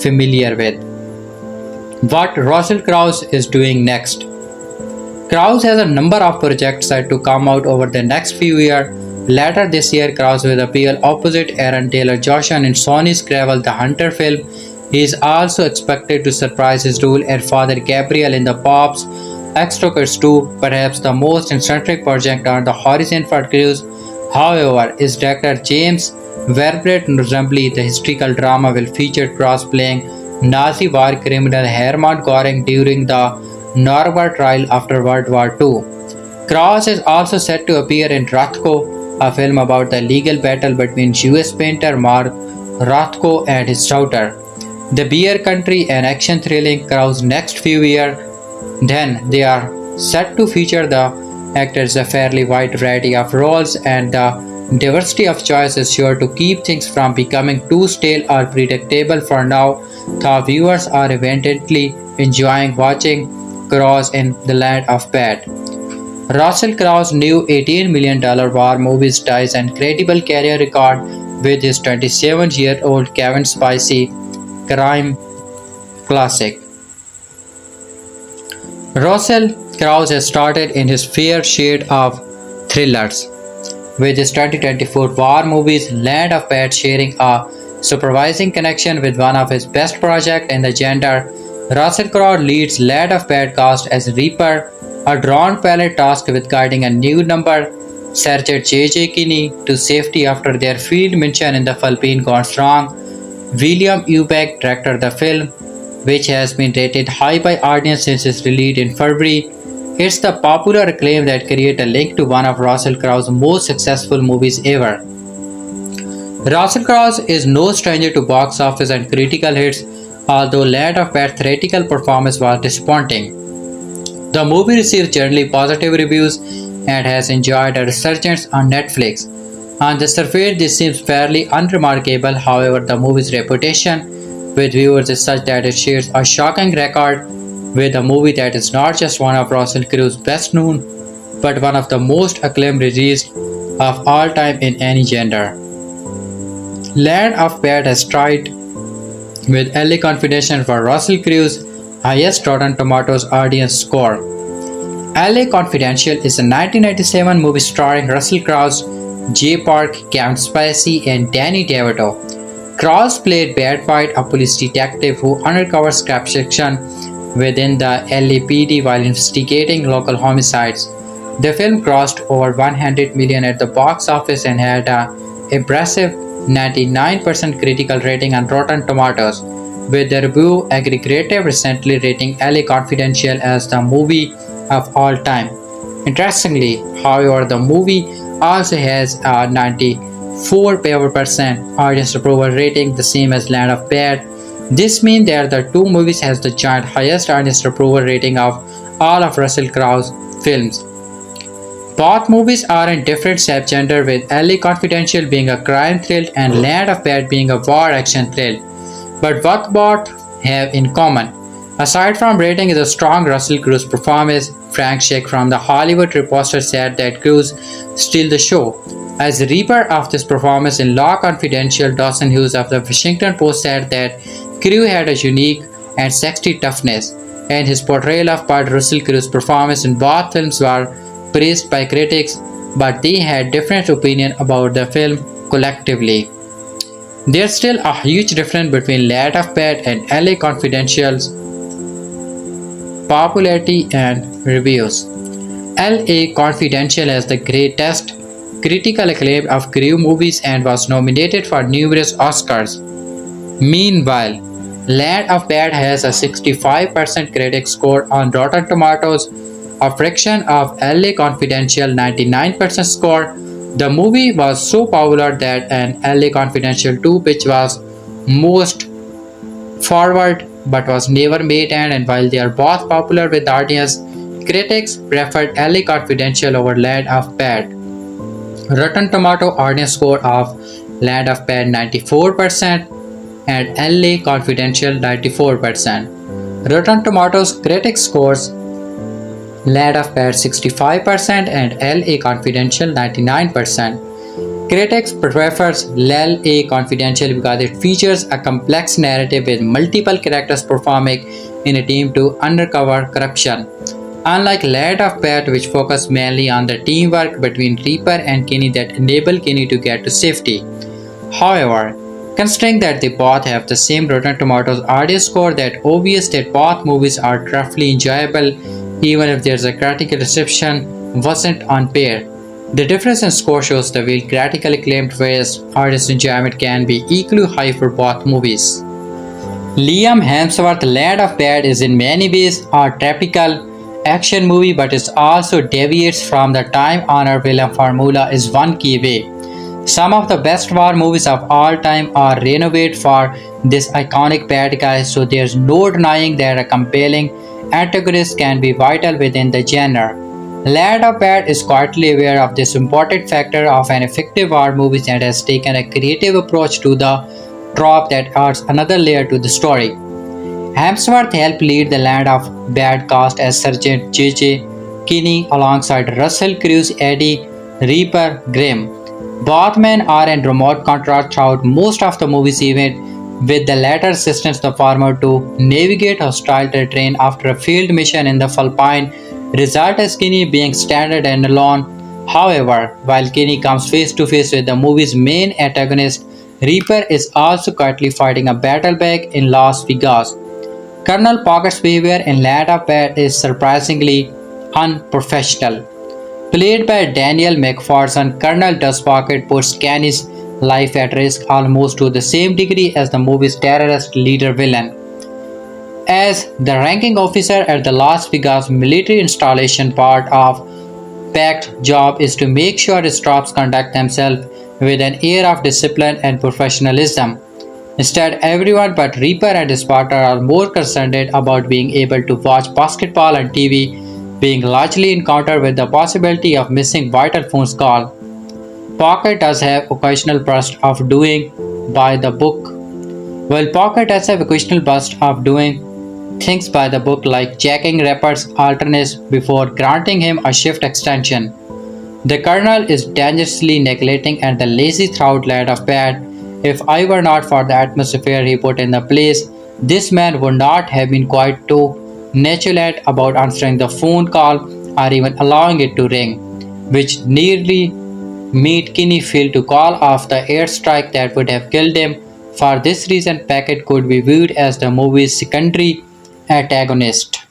A: familiar with. What Russell Crowe is doing next. Crowe has a number of projects set to come out over the next few years. Later this year, Crowe will appear opposite Aaron Taylor Johnson in Sony's Gravel the Hunter film. He is also expected to surprise his role as Father Gabriel in the Pops Exorcists 2, perhaps the most eccentric project on the horizon for Cruise. However, is director James Verbrett resembling the historical drama will feature Cross playing Nazi war criminal Hermann Göring during the Nuremberg trial after World War II. Cross is also set to appear in Rothko, a film about the legal battle between US painter Mark Rothko and his daughter. The beer country and action thrilling Cross next few years. Then they are set to feature the actors a fairly wide variety of roles, and the diversity of choice is sure to keep things from becoming too stale or predictable. For now, the viewers are evidently enjoying watching Cross in the Land of Bad. Russell Crowe's new $18 million war movie ties an incredible career record with his 27-year-old Kevin Spacey crime classic. Russell Crowe has started in his fair share of thrillers, with his 2024 war movies Land of Bad sharing a supervising connection with one of his best projects in the genre. Russell Crowe leads Land of Bad cast as Reaper, a drawn pilot tasked with guiding a new number Sergeant J.J. Kinney to safety after their field mission in the Philippines gone wrong. William Eubank directed the film, which has been rated high by audience since its release in February. It's the popular acclaim that creates a link to one of Russell Crowe's most successful movies ever. Russell Crowe is no stranger to box office and critical hits, although Land of Bad theatrical performance was disappointing. The movie received generally positive reviews and has enjoyed a resurgence on Netflix. On the surface, this seems fairly unremarkable. However, the movie's reputation with viewers is such that it shares a shocking record with a movie that is not just one of Russell Crowe's best known, but one of the most acclaimed releases of all time in any genre. Land of Bad has tried with early confidence for Russell Crowe's highest Rotten Tomatoes audience score. LA Confidential is a 1997 movie starring Russell Crowe, Jay Park, Kevin Spacey, and Danny DeVito. Crowe played Bad White, a police detective who uncovers crime fiction within the LAPD while investigating local homicides. The film crossed over 100 million at the box office and had a impressive 99% critical rating on Rotten Tomatoes, with the review aggregator recently rating LA Confidential as the movie of all time. Interestingly, however, the movie also has a 94% audience approval rating, the same as Land of Bad. This means that the two movies has the joint highest audience approval rating of all of Russell Crowe's films. Both movies are in different subgenre, with LA Confidential being a crime thrill and Land of Bad being a war action thrill. But what both have in common? Aside from rating is a strong Russell Crowe performance, Frank Sheck from The Hollywood Reporter said that Crowe stole the show. As the reaper of this performance in Law Confidential, Dawson Hughes of the Washington Post said that Crowe had a unique and sexy toughness, and his portrayal of Bud Russell Crowe's performance in both films were praised by critics, but they had different opinions about the film collectively. There's still a huge difference between Land of Bad and LA Confidential's popularity and reviews. LA Confidential has the greatest critical acclaim of Crowe movies and was nominated for numerous Oscars. Meanwhile, Land of Bad has a 65% critic score on Rotten Tomatoes, a fraction of LA Confidential 99% score. The movie was so popular that an LA Confidential 2 which was most forward but was never made, and while they are both popular with the audience, critics preferred LA Confidential over Land of Bad. Rotten Tomato audience score of Land of Bad 94% and LA Confidential 94%. Rotten Tomatoes critics scores Land of Bad 65% and LA Confidential 99%. Critics prefers LA Confidential because it features a complex narrative with multiple characters performing in a team to uncover corruption. Unlike Land of Bad, which focused mainly on the teamwork between Reaper and Kinney that enable Kinney to get to safety. However, considering that they both have the same Rotten Tomatoes audience score, that obvious that both movies are roughly enjoyable even if there's a critical reception wasn't on pair. The difference in score shows the way critically acclaimed whereas audience enjoyment can be equally high for both movies. Liam Hemsworth's Land of Bad is in many ways a typical action movie, but it also deviates from the time-honored villain formula in one key way. Some of the best war movies of all time are renovated for this iconic bad guy, so there's no denying that a compelling antagonist can be vital within the genre. Land of Bad is quietly aware of this important factor of an effective war movie and has taken a creative approach to the trope that adds another layer to the story. Hemsworth helped lead the Land of Bad cast as Sergeant J.J. Kinney alongside Russell Crowe's Eddie Reaper Grimm. Both men are in remote contrast throughout most of the movie's event, with the latter assisting the former to navigate hostile terrain after a failed mission in the Philippines, result as Kinney being stranded and alone. However, while Kinney comes face to face with the movie's main antagonist, Reaper is also quietly fighting a battle back in Las Vegas. Colonel Pocket's behavior in Land of Bad is surprisingly unprofessional. Played by Daniel McPherson, Colonel Dust Pocket puts Kenny's life at risk almost to the same degree as the movie's terrorist leader villain. As the ranking officer at the Las Vegas military installation, part of Pact's job is to make sure his troops conduct themselves with an air of discipline and professionalism. Instead, everyone but Reaper and his partner are more concerned about being able to watch basketball on TV, being largely encountered with the possibility of missing vital phone calls. Pocket does have occasional bursts of doing by the book. While Pocket does have occasional bursts of doing things by the book like jacking Rapper's alternates before granting him a shift extension, the Colonel is dangerously neglecting and the lazy throughout Land of Bad. If I were not for the atmosphere he put in the place, this man would not have been quite too nonchalant about answering the phone call or even allowing it to ring, which nearly made Kinney fail to call off the airstrike that would have killed him. For this reason, Packett could be viewed as the movie's secondary antagonist.